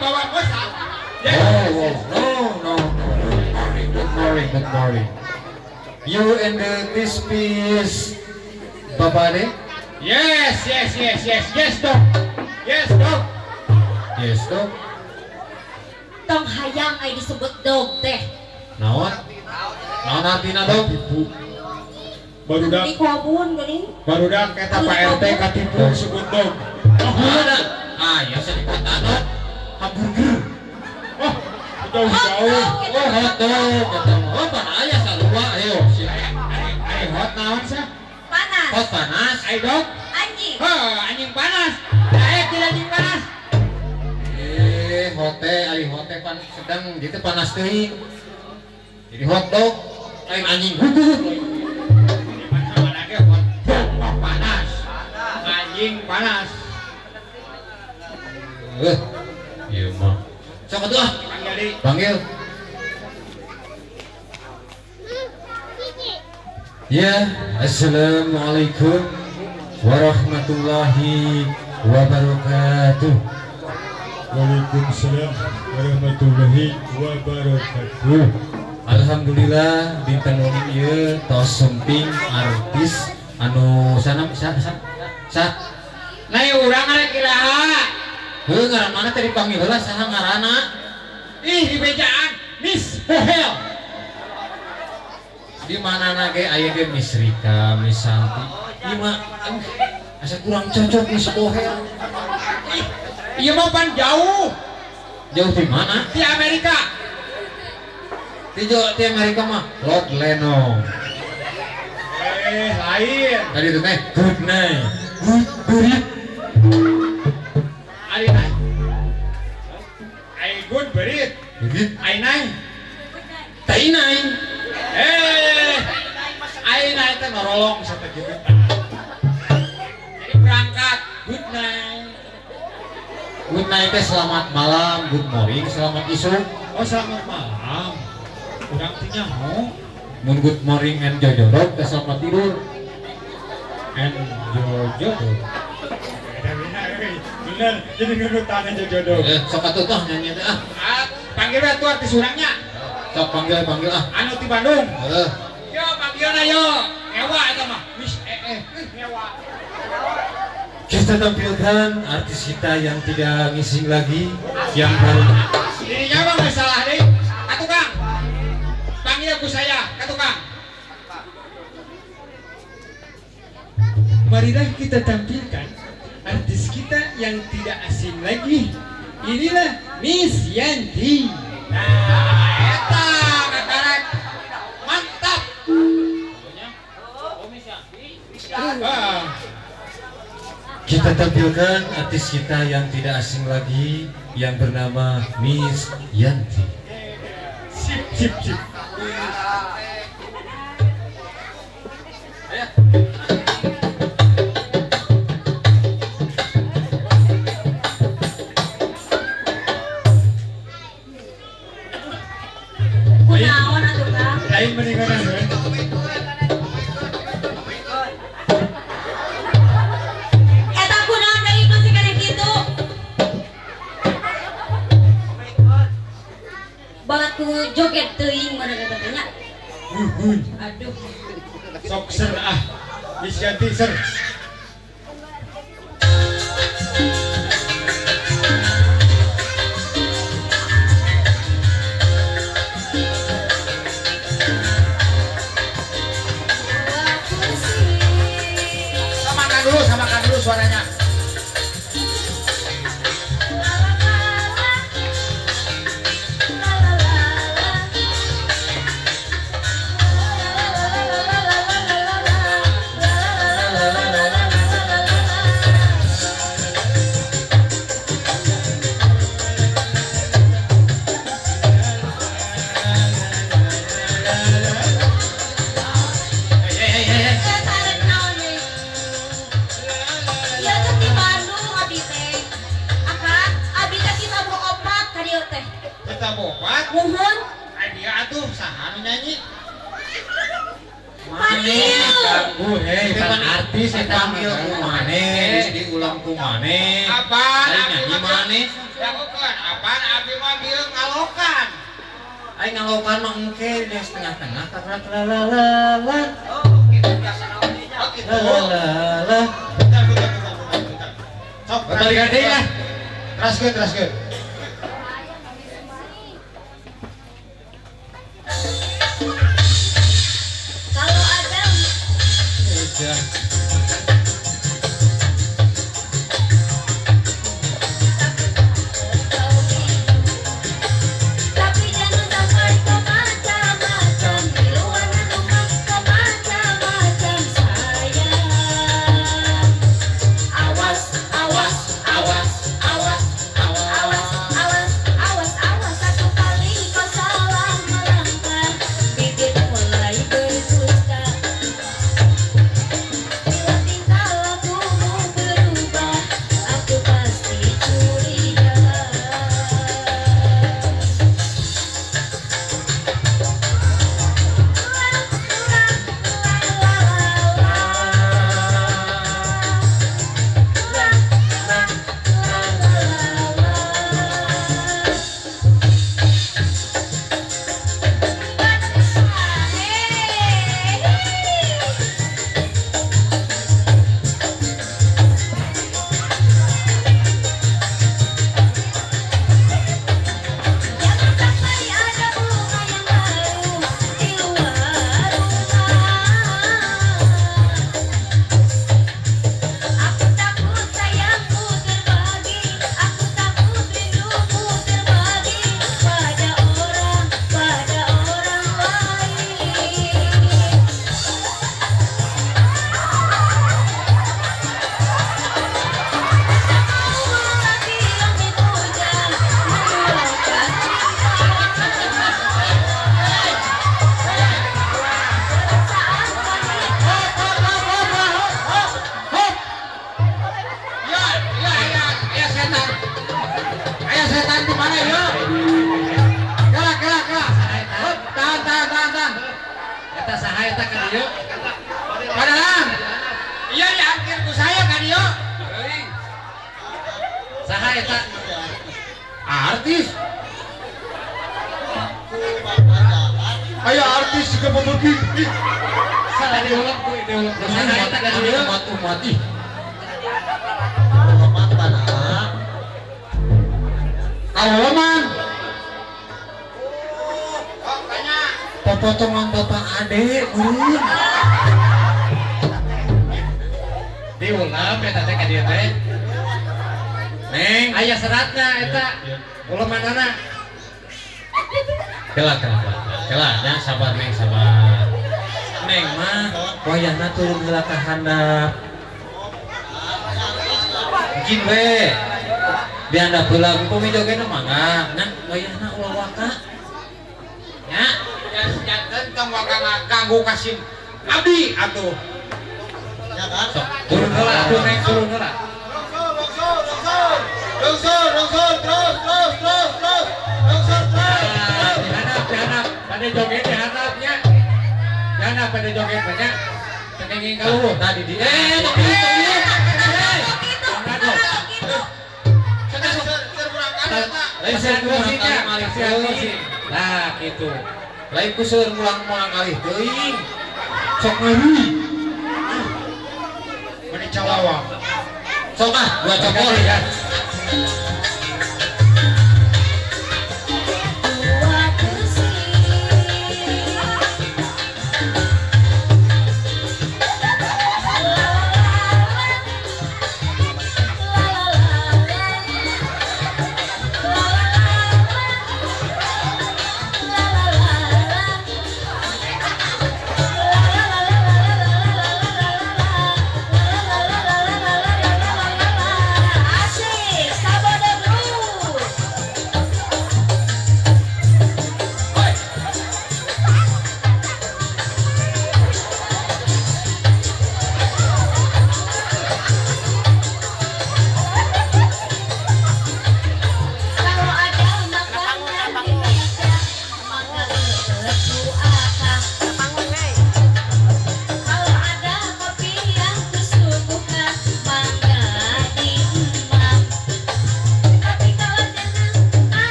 bawa kosak. Yes. No. Good morning. You and this piece Babade? Yes, dog. Yes, dog. Tong hayang ay disebut dog teh. Naon artina dong? Barudak Di kuabun geuning. kata Pak RT katipu sebut dog. Ada. Ya sedikit dong. Hamburger. Oh, jauh. Hotdog. Oh, pan aya sarua ayo. Ayo hot naon sah? Panas. Hot panas. Ayo dog. Anjing. Anjing panas. Ayo tidak anjing panas. Hote pan sedang gitu panas teuing. Jadi hotdog lain anjing gugur. Sama lagi hot panas. Anjing panas. Iya mah. Sok atuh ah. Panggil. Ya, assalamualaikum warahmatullahi wabarakatuh. Waalaikumsalam warahmatullahi wabarakatuh. Alhamdulillah dinten wengi ieu tos sumping artis anu sana. Nah, urang arek ilaha. Heuh ngaran mana teh dipanggil heula saha ngaranna? Ih, di bejaan Miss Bohel. Di mana ge aya ge Miss Rika, Miss Santi. Ieu mah asa kurang cocok Miss Bohel. Iya mah pan jauh. Jauh di mana? Di Amerika. Di Amerika mah Lord Leno. Lain. Tadi itu teh good night. Good. Ari naik. Ai good berit. Good. Ai naik. Tai naik. Ai naik teh norolong sampai gitu. Jadi berangkat good night. Good night teh selamat malam, good morning, selamat isuk. Oh selamat malam. Kurang tinya mau. Mun good morning and jojodok teh selamat tidur. And jodoh. Bener, jadi nurutan aja jodoh. Sok atuh tah nyanyi teh ah. Panggil atuh artis urangnya. Sok panggil ah. Anu di Bandung. Heeh. Yo panggilna yo. Ewa eta mah. Miss Ewa. Kita tampilkan artis kita yang tidak ngising lagi, yang baru. Dirinya mah nggak salah deh. Katukang. Panggil aku saya, Katukang. Marilah kita tampilkan artis kita yang tidak asing lagi. Inilah Miss Yanti. Nah, eta kakarek mantap. Kita tampilkan artis kita yang tidak asing lagi, yang bernama Miss Yanti. Sip. Kunaon atuh Kang? Lain meninggalan we. Eta kunaon deui masih kene kitu? Banget ku joget teuing mana kata nya. Aduh. Sok ser ah. Isyanti ser. Samakan dulu suaranya. Muhun. Dia atuh saha nu nyanyi? Ganggu hei pan artis panggil ku maneh diulang ku maneh Apaan? ari nyanyi maneh Jangukeun apaan abi mah bieu ngalokan. ai ngalokan mah engke di setengah-tengah karena lalala Oh, gitu biasa naonnya. Oh, gitu. lalala Bentar. Sok balik ka deui lah teraskeun. Kalau ada tapi jangan sampai ke macam-macam di luar rumah ke macam-macam sayang. Awas, awas, awas, awas, awas, awas, awas, awas satu kali kau salah melangkah, bibir mulai berdusta. Bila tingkah lakumu berubah, aku pasti curiga. Jangan sampai ada bunga yang baru di luar rumah. Aku takut sayangku terbagi, aku takut rinduku terbagi pada orang lain. Lagi yang dipuja menduakan Ya setan. Aya setan di mana ya? Kela. Hop, tahan. eta saha eta ka dieu Padahal. Iya diangkir ku saya ka dieu. saha eta Artis. Aya artis juga berbagi. salah diulang ku saha eta ka dieu Umat ih. Awalaman. Oh, tanya. potongan bapak ade beureun Diulang eta teh ka dieu teh. neng Aya seratna eta. Ulemanana. kela ya sabar neng sabar neng mah wayahna turun heula ka handap jin we di handap heula kumaha jogena mangga nah wayahna ulah waka nya Jangan tong waka ganggu kasim abdi atuh. Ya kan? sok Turun heula atuh neng turun heula. Longsor, terus. Di handap pada joget di harapnya. Jangan pada joget banyak. Tekengin kalau tadi di. Lain sirkulasinya, nah gitu. Lain kuseur mulang kali teuing. Sok ngeuri. Meni cawawang. Sok ah, gua cokol ya.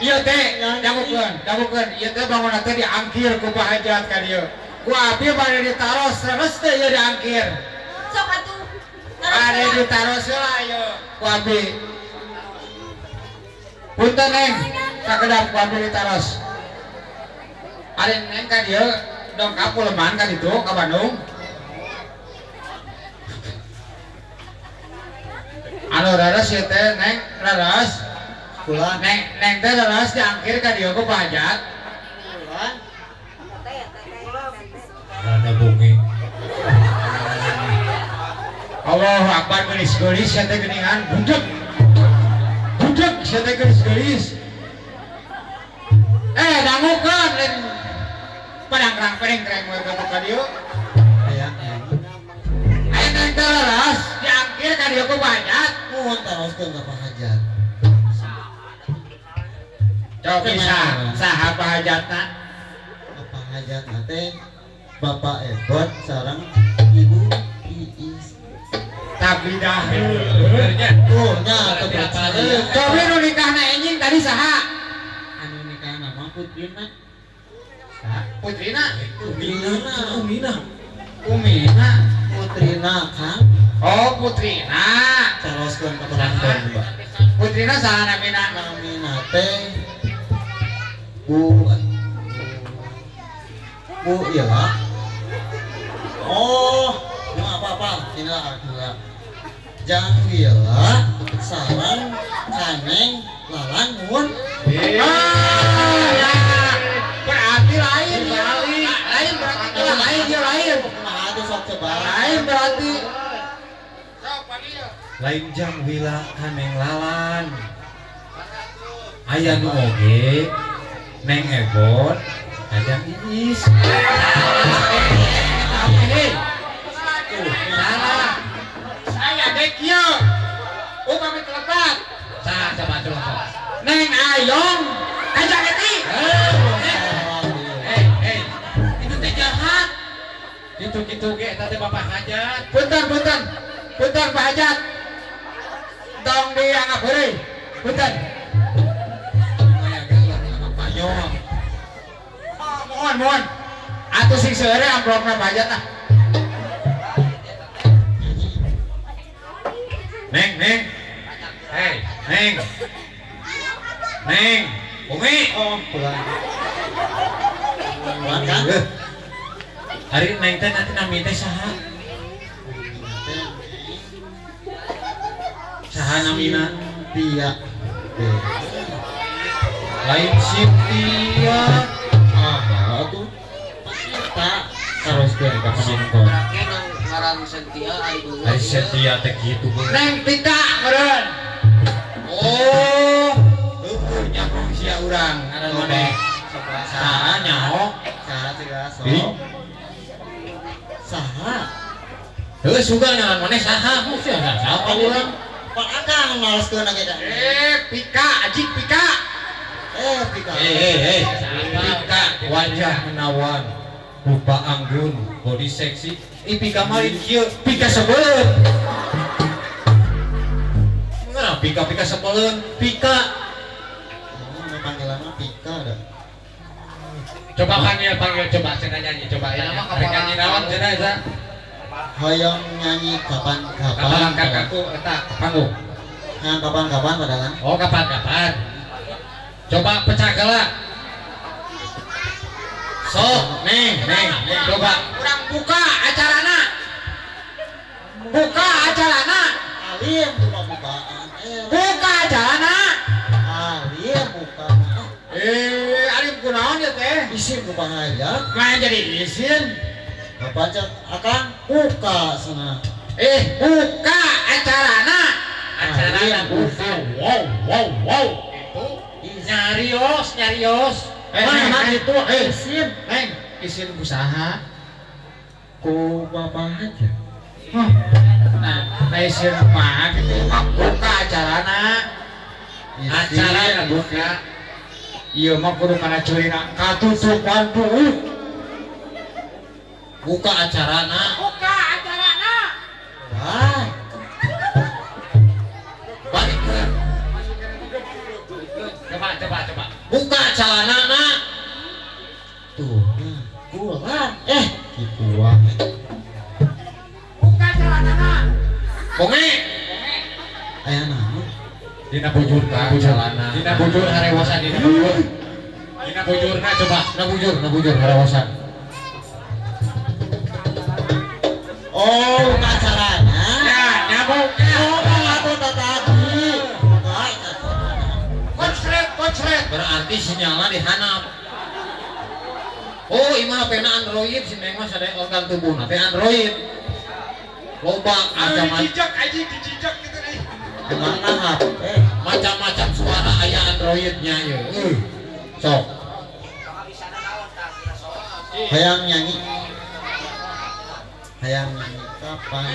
Iya teh, dagukeun. Ieu teh bangunan teh diangkir ku Pak Hajat ka dieu. Ku abi bade ditaros terus teh ieu diangkir. Sok atuh. Bade ditaros heula ieu ku abi. Punten Neng, sakedap ku abi ditaros. Ari Neng ka dieu dongkap puleman ka ditu ka Bandung. Anu raras ieu teh Neng, raras. Pulang. Neng teh raras diangkir ka dieu ku Pak Hajat. Rada bungi. Allahu Akbar geulis-geulis sia teh geuningan budeg. Budeg sia teh geulis-geulis. Dangukeun lain padangkrang-padangkrang we ka dieu. Aya. Aya Neng teh raras diangkir ka dieu ku Pak Hajat. Muhun taroskeun ka Pak Hajat. Coba bisa saha Pak Hajatna? Pak Hajat teh Bapak Ebot sareng Ibu Iis. Tapi dahulu Tuh nya teu coba nu nikahna enjing tadi saha? anu nikahna mah putrina. Putrina? Umina putrina Kang. Oh putrina. Taroskeun ka penonton Mbak. Putrina saha namina? Namina teh Bu Ila. Oh, apa-apa. Inilah Ila. Jang Ila sareng Kaneng Lalang mun. Berarti lain ya. Lain berarti itu lain ya lain. Nah, itu sok coba. Lain berarti. Lain Jang Ila Kaneng Lalan. Aya nu oge Neng Ebot, Ajang Iis. Saya Dekio. Kami telepat. Coba. Neng Ayong, Ajang Eti. Itu teh jahat. Gitu ge eta teh Bapak Hajat. Punten Pak Hajat. Dong dianggap heureuy. Punten. Mohon. Atuh sing seure amplopna Pak Hajat nah. Neng. Umi. Oh, pulang. Pulang kan? Hari Neng teh nanti nami teh saha? Saha namina? Tia. Lain Cynthia. Tuh. Kita taroskeun ka penonton. Ngaran Sentia Ari Setia teh kitu. Neng Tita meureun. urang ngaran maneh saha nyaho Saha tiga so. Ih. Saha? heuh suga ngaran maneh saha mesti ada siapa urang Pak Akang ngalaskeun kita. Pika, Aji Pika. Pika. Pika wajah menawan rupa anggun body seksi Pika main kieu Pika sebeleun ngana Pika sebeleun Pika Panggilanna Pika dah. Coba panggil coba cenah nyanyi coba ya. Rek nyanyi naon cenah eta? Hoyong nyanyi kapan-kapan. Kapan kakakku eta panggung. Yang kapan-kapan padahal. Oh kapan-kapan. Coba pecah geula. sok neng Coba urang buka acarana. Buka acarana. Alim buka bukaan. Buka acarana. Alim buka. Alim kunaon ya teh? Isin buka hayat. Main jadi isin. Baca Akang buka sana. Buka acarana. Acarana buka. Wow. Itu nyarios. Mana itu isin. Neng, isin usaha. Ku bapak aja. Nah, isin mah gitu. Buka acarana. Acarana buka. Iya mah kudu kana curina katutupan tuh. buka acarana Buka acarana. Wah. balik Coba. buka acarana Tuh. Kulan. Gitu wah. Buka acarana. bonge Aya naon? Dina bujur acarana Dina bujur harewasan dina bujur. Dina bujurna coba. na bujur harawasan Oh, buka acarana. Ya, nyambung. Oh, aku tak tadi. Buka acarana. Konslet. berarti sinyalnya dihanap oh imah HP na Android si neng mah sadaya organ tubuh teh Android loba macam-macam Aji dicicok gitu nih. Kemana HP? macam-macam suara aya Androidnya ya sok Hayang nyanyi. Kapan?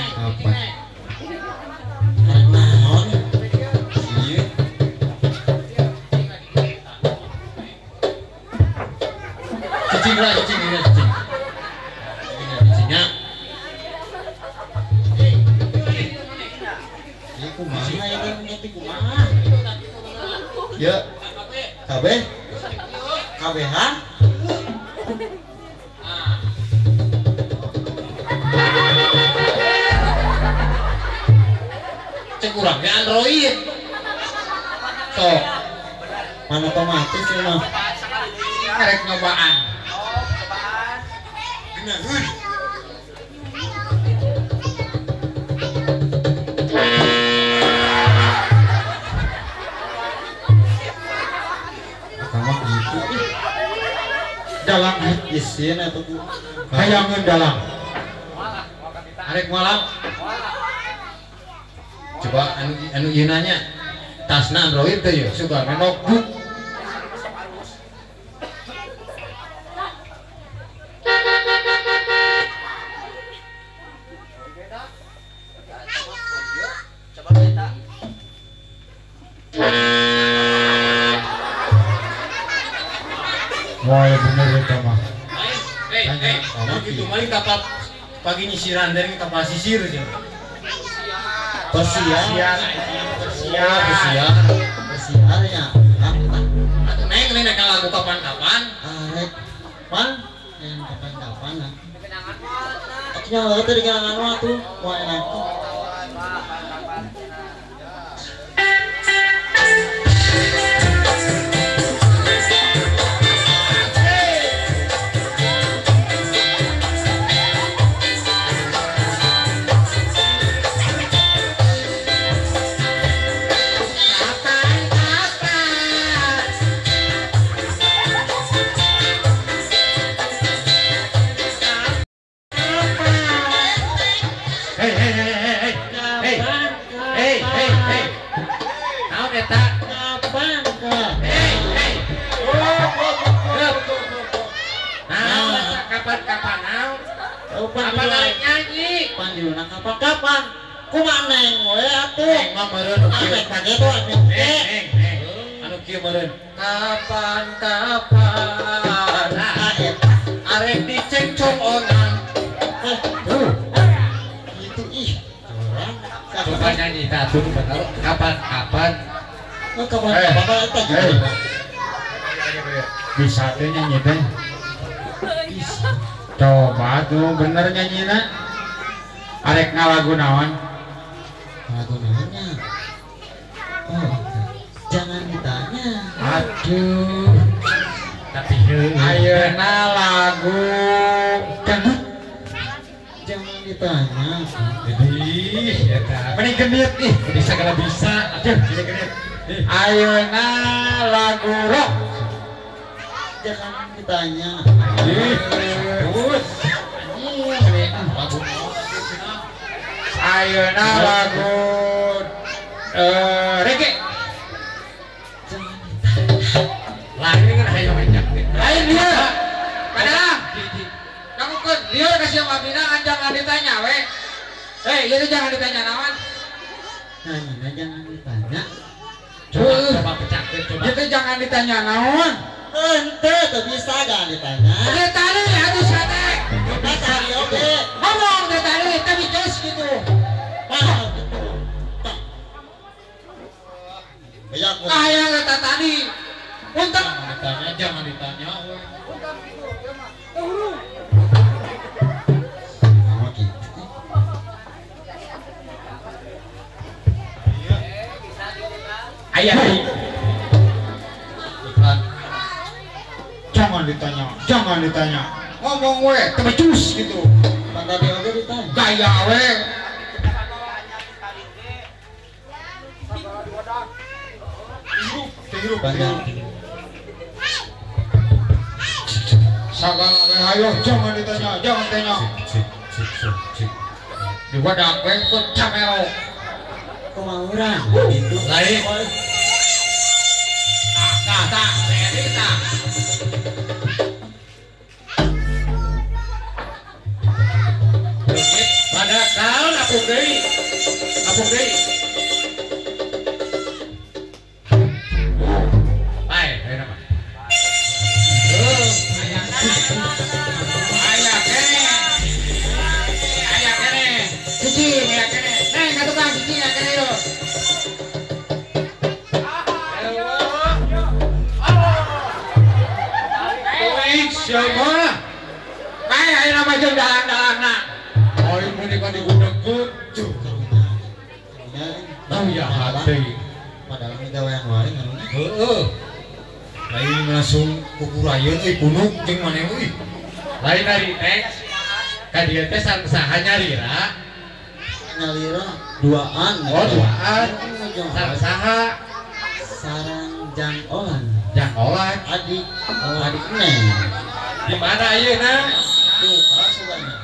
Naon? iya cicingnya Ya kumaha ya kan ngerti kumaha? Ya. Kabeh? Kabehan? cek urang ge Android sok Mana otomatis ya mah? Karek nyobaan. Kamu gitu. Dalam isin atau Hayangeun dalam. Arek malam. coba anu ieu nanya tasna Android teh ya suka notebook Wah, ya bener eta mah. gitu maling kapal pagi nyisiran dari kapal sisir sih Pesiar ya. atau neng naik lagu kapan-kapan Arek pan yang kapan-kapan lah. Akhirnya lo tadi kenangan mah tuh mau enak. Naon eta? Kapan kah? Apa naik nyanyi? Panjuna kapan-kapan. Kumaha neng we atuh. Neng mah meureun Ame kage tuh ame oke. neng. Anu kieu meureun. Kapan-kapan. Arek dicengcongonan. Itu ih. Curang. Coba nyanyi satu bener. Kapan-kapan. Kapan-kapan eta juga. Bisa teh nyanyi teh. Coba tuh bener nyanyina. Arek ngalagu naon? Lagu namanya. Oh, jangan ditanya. Aduh. Tapi Ayeuna lagu Jangan ditanya. Ih, ya kan. Mending genit nih, bisa kalau bisa. Aduh, ini genit. Ayeuna lagu rock. Jangan ditanya. Terus. Lagu Ayeuna lagu reggae. jangan Lain kan hayo banyak. Lain dia. Kada. Kamu kan liur kasih sama Bina jangan ditanya we. Itu jangan ditanya naon. ditanya. Jangan ditanya. Coba pecahkeun coba. Itu jangan ditanya naon. Ente tuh bisa jangan ditanya. Dia tadi atuh sate. Kita cari oke. Ngomong dia tadi tapi jos gitu. Mahal gitu. Banyak kok. Aya kata tadi. Untuk Jangan ditanya. Sama gitu. aya Iklan. jangan ditanya. Ngomong we, tapi cus gitu. Pantai dia oke ditanya. Gaya we. Banyak. Sagala we ayo jangan ditanya, jangan tanya. Di wadah we kok cameo. Kemauran itu. Lain. Tak, saya kita. Pada tahun apung deui. Apung deui. Baik, ayo nama. Aya kene. Cicing aya kene. Neng ka tukang cicing aya kene yo. Siapa? Baik, ayo nama jeung dalang-dalangna. Oh, ibu ni kan digudeg-gudeg. Tahu ya hati. Padahal ini gawean wae ngarunya. Heeh. Lain langsung kukurayeun euy punuk jeung maneh euy. Lain dari neng. Ka dieu teh saha nyarira? Nyalira duaan. Oh, duaan. Sarang Saha sarang jangolan. jangolan. Adik neng. Di mana ayeuna? Tuh, sugana.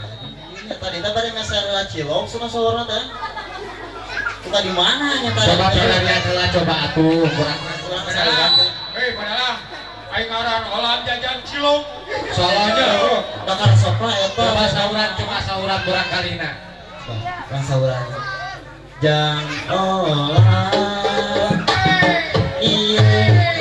Ini tadi teh bari meser cilok sana sawarna teh. Kita di mana nya tadi? Coba pilarian heula coba atuh kurang Kurang saluran teh. Padahal aing ngaran olah jajan cilok. soalnya Bakar sopa eta. coba sauran kurang kalina. Kurang saluran. Jang olah. Iya.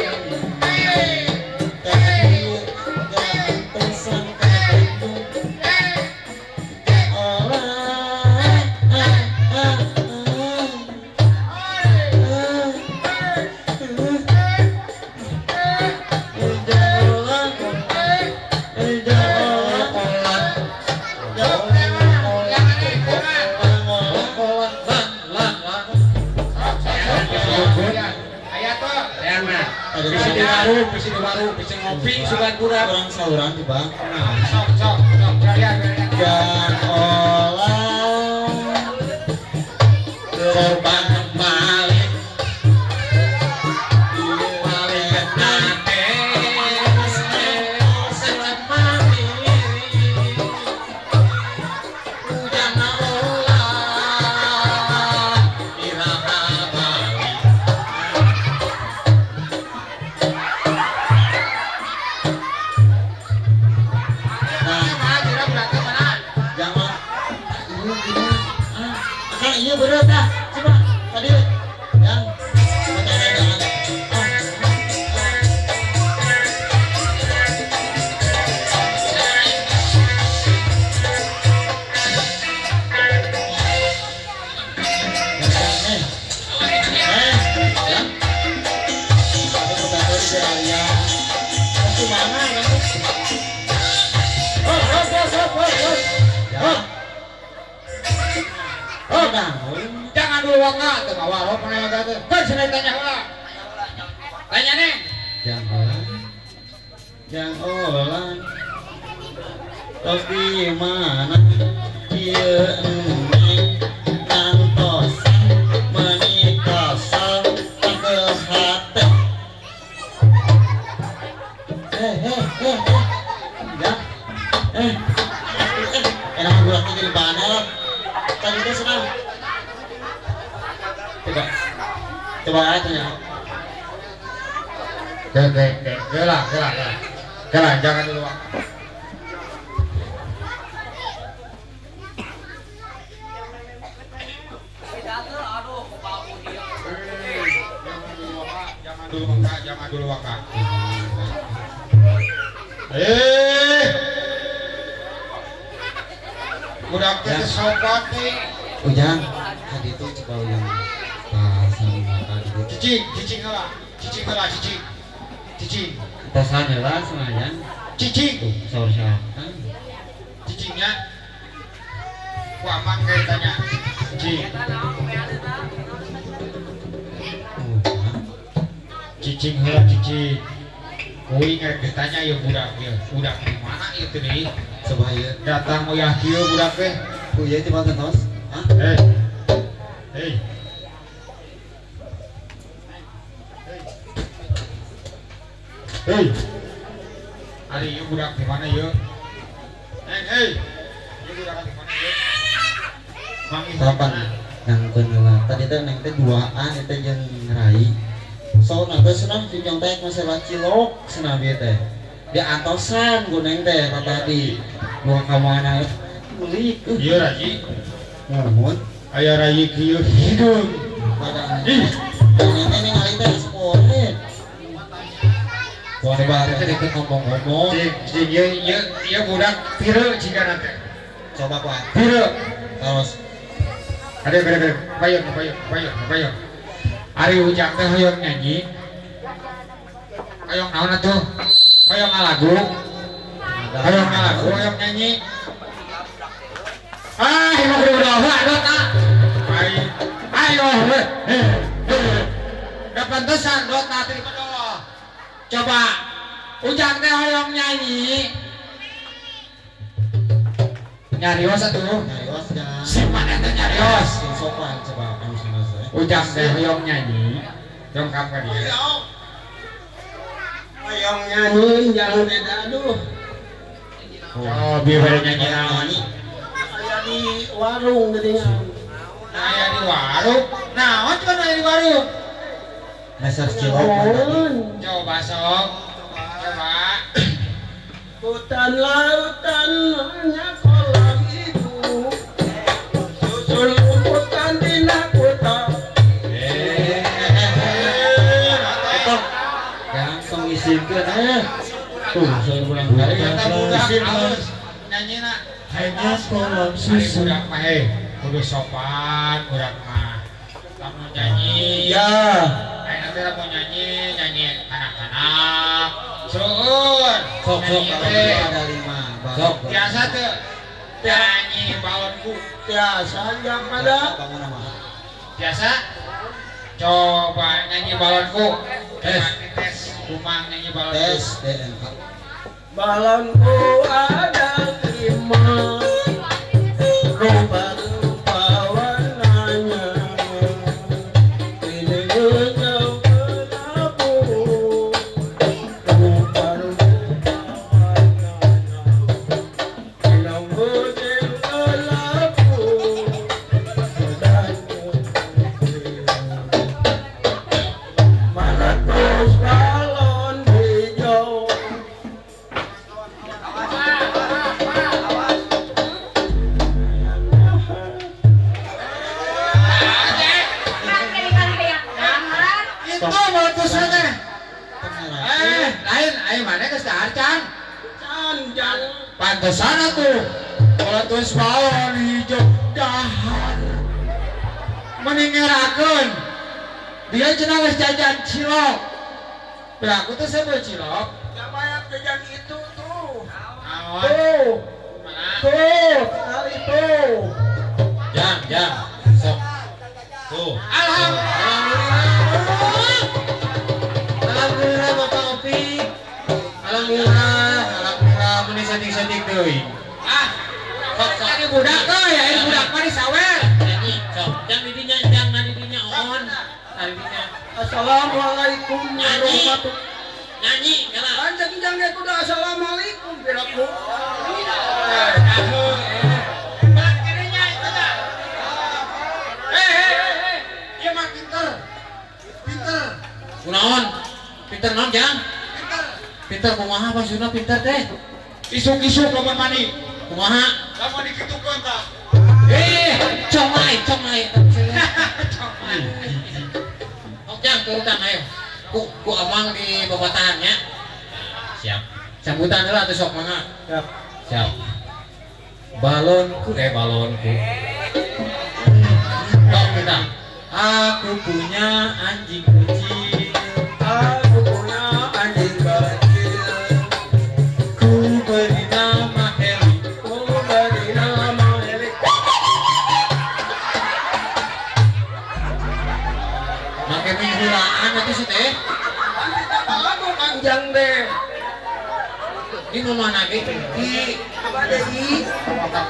Bisa di warung, bisa ngopi, sugan kurang. Kurang saluran di bang. Sok, lihat. Jang olah. Korban malik. Malik nate. Selemani. Hujan olah. Irama balik. Jang dulu waka tuh bawa lo pernah ada tuh kan sudah tanya lah tanya nih Jangan tos di mana ieu neng ngantos menikasal ke hate ya enak buat jadi bahan tadi itu senang coba aja ya Gelah, jangan dulu. Jangan dulu waka. Udah kita sobat nih. Ujang tadi itu coba yang pasang mata gitu Cicing lah. Cicing. tasannya lah semuanya Cicing. sahur-sahur Cicingnya. Wah, mang kayak tanya. Cicing. Cicing heula cicing. Kuing ditanya ya budak ya. Budak di mana itu nih? coba ya Datang mau ya kieu budak teh. ya itu banget tos hah Hei. Ari ieu budak di mana ieu? Hei. Ieu budak di mana ieu? Mangi kapan yang kenal tadi teh neng teh duaan itu jeung rai so nanti senang pinjang teh masalah cilok senang dia teh dia antosan gue neng teh tadi mau kemana beli Ieu Raji. mohon Aya rayi kieu hideung. pada neng neng ngali teh sepore Wah, baru tadi kita ngomong-ngomong. Cing ieu budak pireu cigana teh. coba kuat Pireu. terus Ada payung. Ari Ujang teh hoyong nyanyi. Hoyong naon atuh? Hoyong ngalagu. Hoyong nyanyi. Ieu udah dota. Ayo. Da pantesan dota teh dulu. Coba Ujang teh hoyong nyanyi. Nyarios atuh. nyarios jangan Si mana teh nyarios? sing sopan coba kamu sana saya Ujang teh hoyong nyanyi. Dongkap ka dia. yang nyanyi jangan beda aduh Oh, biar nyanyi naon. aya di warung geuningan Aya di warung. Naon kan aya di warung? dasar cilok tadi Coba sok. Coba. hutan lautan banyak kolam itu susul hutan dina kota gampang isinkeun tuh saya ulang kali Kata budak halus nyanyina. hanya kolam Ari susu budak mah kudu sopan budak mah. Lamun nyanyi. ya Ayo nanti lamun nyanyi anak-anak. Suun. sok Nyanyi kalau teh. ada 5 Sok. Biasa tuh nyanyi balonku. biasa yang pada kamu nama Biasa. Coba nyanyi balonku. Tes rumah nyanyi balonku. tes DNK Balonku ada 5 rupa-rupa warnanya ini hijau kelabu rupa-rupa warnanya hilang putih kelabu dan meletus balon hijau. Itu meletusnya teh. Lain, ayo mana ke Arcan? Jangan Pantesan atuh. Meletus balon hijau dahar. Meningerakeun. Dia cenah geus jajan cilok. Lah aku tuh sebel cilok. banyak jajan itu tuh. Naon? Tuh, Mana? tuh, sekali tuh. Jam, sok. Tuh. Alhamdulillah Bapak Opik. Alhamdulillah meni setting-setting deui. Jadi budak kah ya, ini budak mah disawer. Nyanyi, sok. Jang didinya, jang didinya on. Didinya. Assalamualaikum warahmatullahi. Nyanyi, kala. Anjing jangan kudu assalamualaikum piraku. Balik kirinya itu dah. Dia mah pinter. Pinter. Kunaon? Pinter naon, Jang? Pinter. Pinter kumaha maksudna pinter teh? Isuk-isuk lamun mani. Kumaha? Lamun dikitukeun tah. Comai. Oh, Jang, turutan ayo. Ku amang di babatahannya. Siap. Sambutan heula atuh sok mangga. Siap. Balonku. Tok kita. Aku punya anjing kucing. Aku punya anjing kecil. Ku beri nama Heli. Ku beri nama Heli. Make minggulaan atuh sih teh. Aku panjang deh. Di mana ge? Di Apa deh?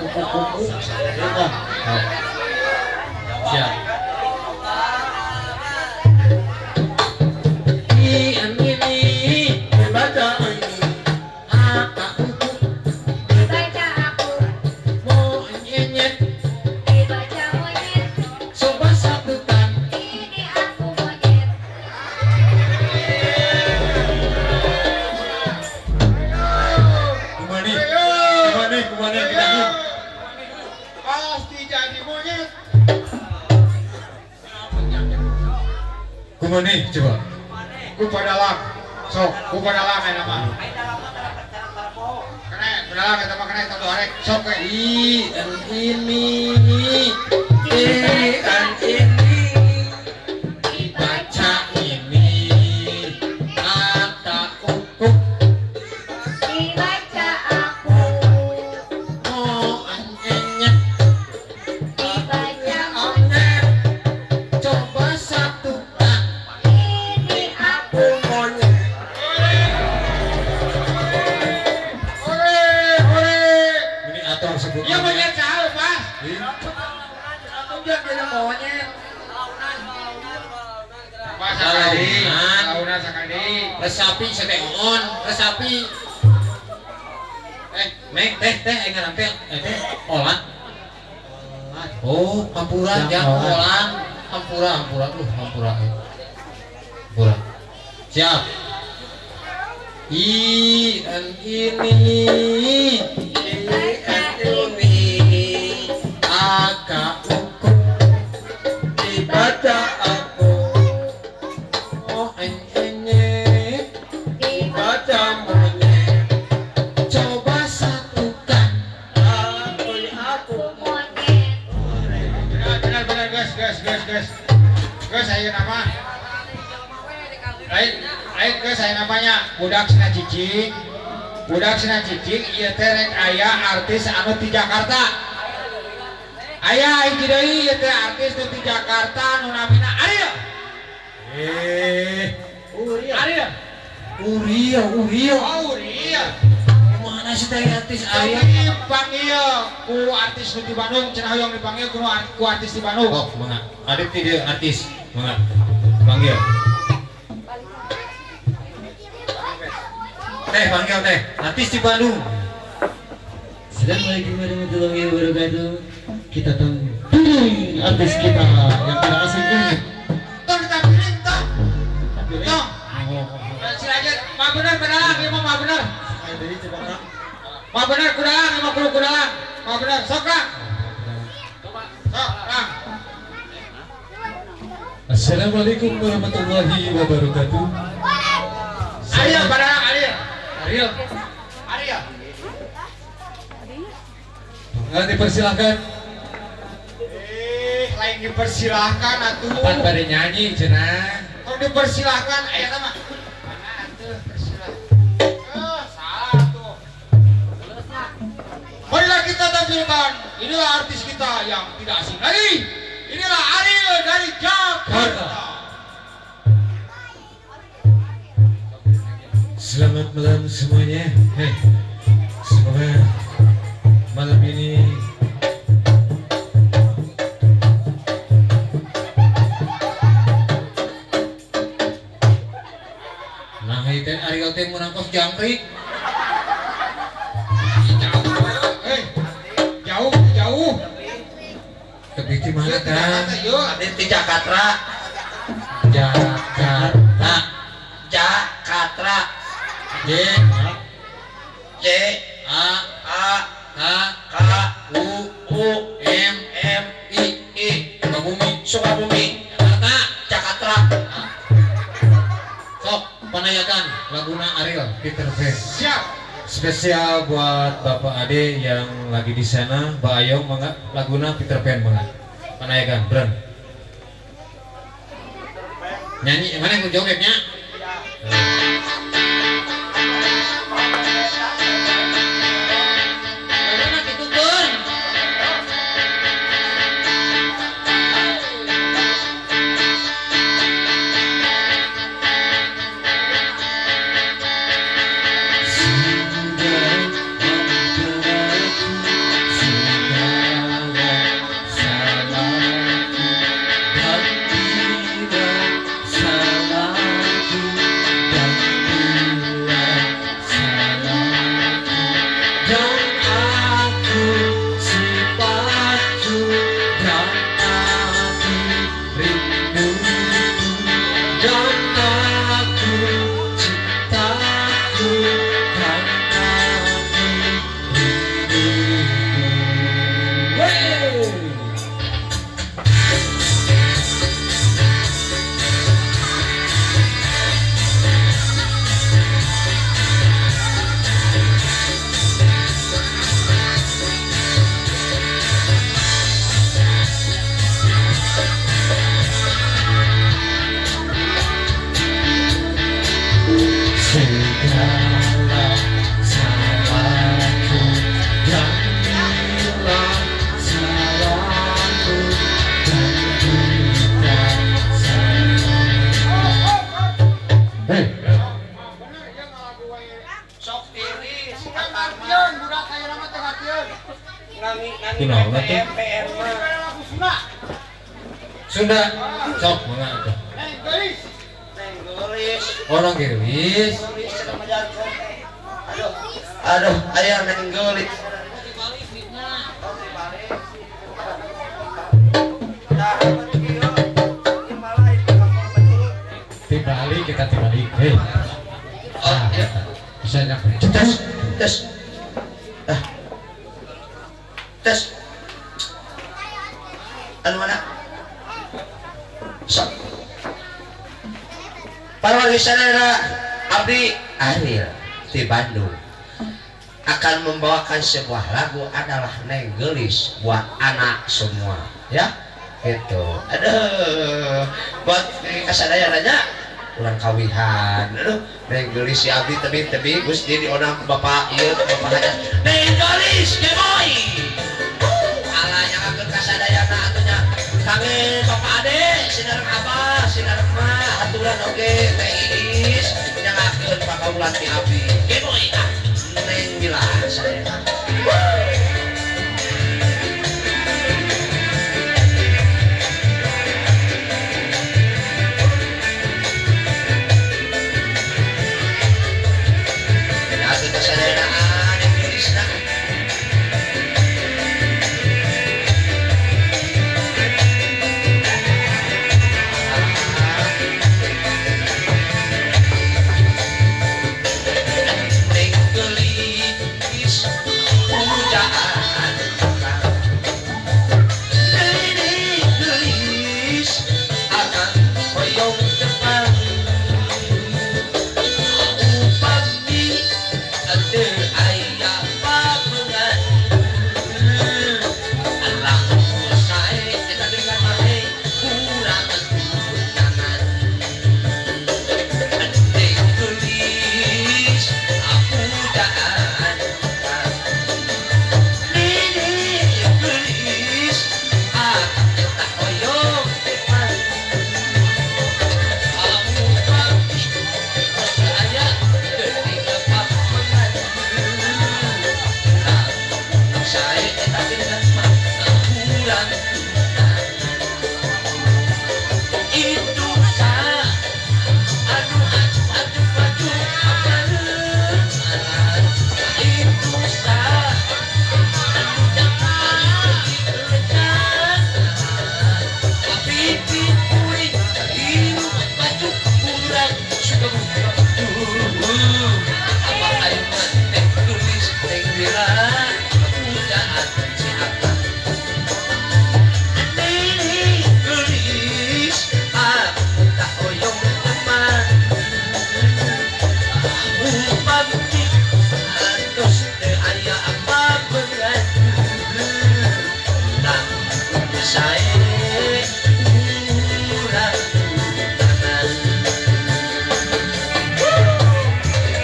kuku-kuku. Siap. Ini Baca ini. apa kuku Dibaca aku, mau nyenyet dibaca monyet. coba satukan. Ini aku monyet. Kumane kita. Pasti jadi monyet. Kumane coba. Ku padalam. Sok, ku padalam eta mah. Kena, padalam eta mah kena satu arek. Sok we. Ini baca ini kata kuku Dibaca aku, mau nyenyet dibaca monyet. coba satukan. Ini aku monyet. Ore. Ini atau sebut. Iya monyet cahal, Pak. Aku jadi monyet. Pak sakali. Launan. Launan sakali. Resapi seteon, resapi. Mek teh enggak teh olah. Oh, hampura jang olah. Hampura. Hampura. Siap. Ini agak ukur Dibaca aku. oh enye Baca monyet. coba satukan. Aku Monyet. Benar guys. Guys saya nama. Lain guys saya namanya budak Sina Cicing. Budak Sina Cicing ieu teh rek aya artis anu di Jakarta. Aya hiji deui ieu teh artis nu di Jakarta nu namina Ariel. Ariel. Uriah Oh, Uriel. mana sih teh artis aya? Dipanggil ku artis nu di Bandung, cenah hoyong dipanggil ku artis di Bandung. Oh, mangga. Adik ti dia artis. Mangga. Panggil. Panggil teh. Artis di Bandung. Assalamualaikum warahmatullahi wabarakatuh. Kita tahu artis kita yang tidak asing ini. Tong ditampilin tong. Tong. Silakan, mah bener, ieu mah bener. Mah bener kudalang, ieu mah kudu kudalang. Mah bener, sok Kang. Sok, Kang. Assalamualaikum warahmatullahi wabarakatuh. Ariel, kudalang, Ariel. Ariel, Ariel. nggak dipersilahkan. Lain dipersilahkan atuh. Pan bari nyanyi cenah. Tong dipersilahkan aya teh mah. Mana atuh persilahkan. Salah tuh. Marilah kita tampilkan. Inilah artis kita yang tidak asing lagi. Inilah Ariel dari Jakarta. Selamat malam semuanya. Hei, semoga malam ini nah itu Ariel teh menangkos jangkrik. Jauh. Tapi di mana kan? Abdi di Jakarta. Jakarta. Jakarta. J J A A K K U U M M I I Sukabumi. Sukabumi. Jakarta. Jakarta. Sok panayakan laguna Ariel Peter Pan. Siap. Spesial buat Bapak Ade yang lagi di sana, Mbak Ayong mangga laguna Peter Pan mangga. Panayakan, Bren. Nyanyi mana yang jogetnya? Kunaon atuh? Sunda. Sok mangga atuh. Orang gelis. Aduh, aya neng geulis. Tibali kita tibali. Hei. Oh, ya. Bisa nyampe. Tes. Tes. Anu mana? Sok. Para warga saudara, Abdi Ariel di Bandung akan membawakan sebuah lagu adalah Neng Gelis buat anak semua, ya. Gitu. Aduh, buat kasadayananya ulang kawihan. Aduh, Neng Gelis si Abdi tebi Gus jadi orang bapak ieu bapak aja. Neng Gelis, gemoy. Alah yang akan kasadayana atunya. Kangen bapak ade, sinareng abah, sinareng mah, aturan oge teh Iis yang akan pakaulan ti Abdi. Gemoy ah, Neng bilang saya. Aku kasadayana Neng Gelis na. Abang ayeuna teh tulis teh wira pujaan si akang tulis aku tak oyong teman upami atos teu aya apa berat tak sae urang tangan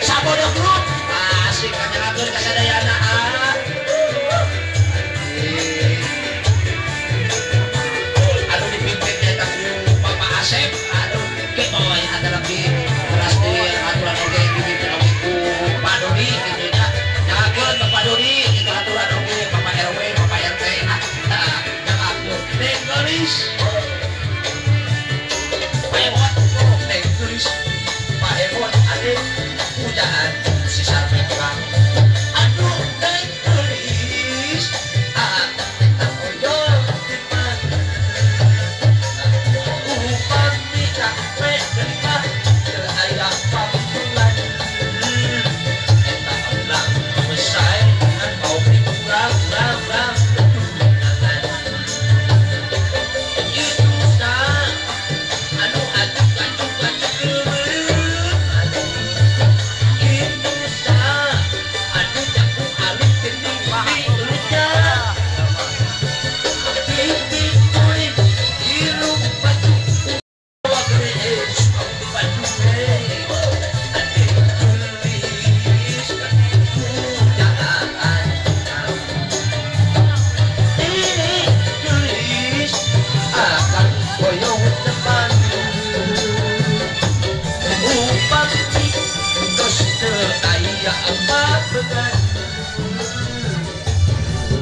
sabodong grup asik kanyalakeun kasadayana anu dipimpin eta ku Bapak Asep anu ke boy ada lagi keras di aturan oge dipimpin oge ku Pak Dodi gitu nya nyalakeun Bapak Dodi itu aturan oge Bapak RW Bapak RT nyalakeun Neng Gelis Pak Ebot Neng Gelis Pak Ebot ade pujaan si Sarpe Kang aduh Neng Gelis tak oyong timan upami capek derima teu aya pampulan eta ulang besai dengan mau dikurang tunangan itu dah anu ajuk itu dah anu jakung alit kening dilunya pipi kuy hirup batu bawa gereis batu ade tulis pujaan ini tulis akan boyong teman upami tos teu aya apa beban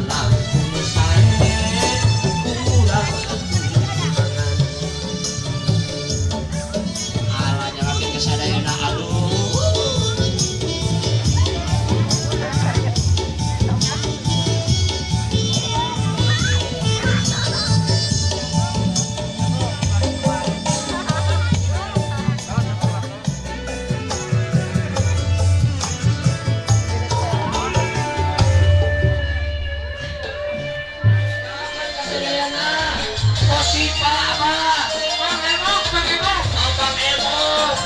langsung sae kurang alanya lagi kesadayana aduh kasadayana Osipa apa Bang Emok Bang Emok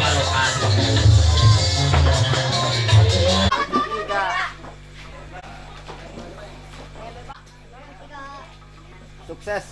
barokan. Sukses.